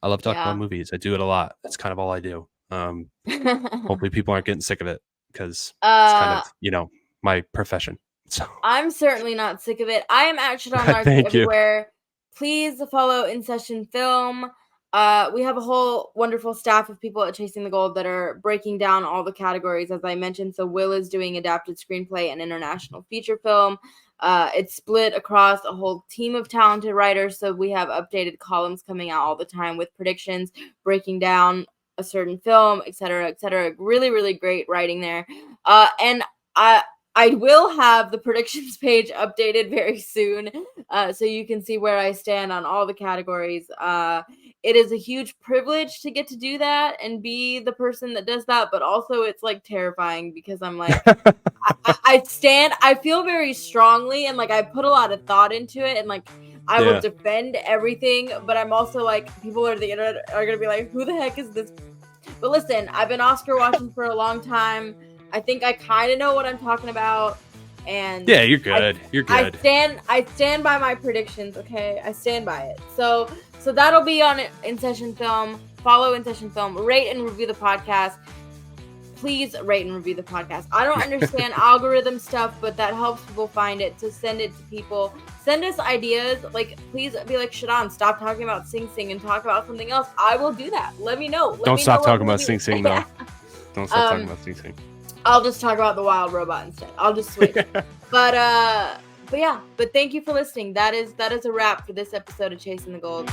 I love talking about movies. I do it a lot. That's kind of all I do. Hopefully people aren't getting sick of it, because it's kind of, my profession. So I'm certainly not sick of it. I am at Shadan everywhere. Please follow In Session Film. We have a whole wonderful staff of people at Chasing the Gold that are breaking down all the categories, as I mentioned. So Will is doing adapted screenplay and international feature film. It's split across a whole team of talented writers. So we have updated columns coming out all the time with predictions, breaking down a certain film, et cetera, et cetera. Really, really great writing there. And I will have the predictions page updated very soon, so you can see where I stand on all the categories. It is a huge privilege to get to do that and be the person that does that, but also it's like terrifying because I'm like, I feel very strongly and like I put a lot of thought into it and like I will defend everything, but I'm also like, people on the internet are gonna be like, who the heck is this? But listen, I've been Oscar watching for a long time. I think I kind of know what I'm talking about. And yeah, you're good. You're good. I stand by my predictions, okay? I stand by it. So that'll be on In Session Film. Follow In Session Film. Rate and review the podcast. Please rate and review the podcast. I don't understand algorithm stuff, but that helps people find it. So send it to people. Send us ideas. Like, please be like, Shadan, stop talking about Sing Sing and talk about something else. I will do that. Let me know. Don't stop talking about Sing Sing, though. Don't stop talking about Sing Sing. I'll just talk about the wild robot instead. I'll just switch. But yeah. But thank you for listening. That is a wrap for this episode of Chasing the Gold.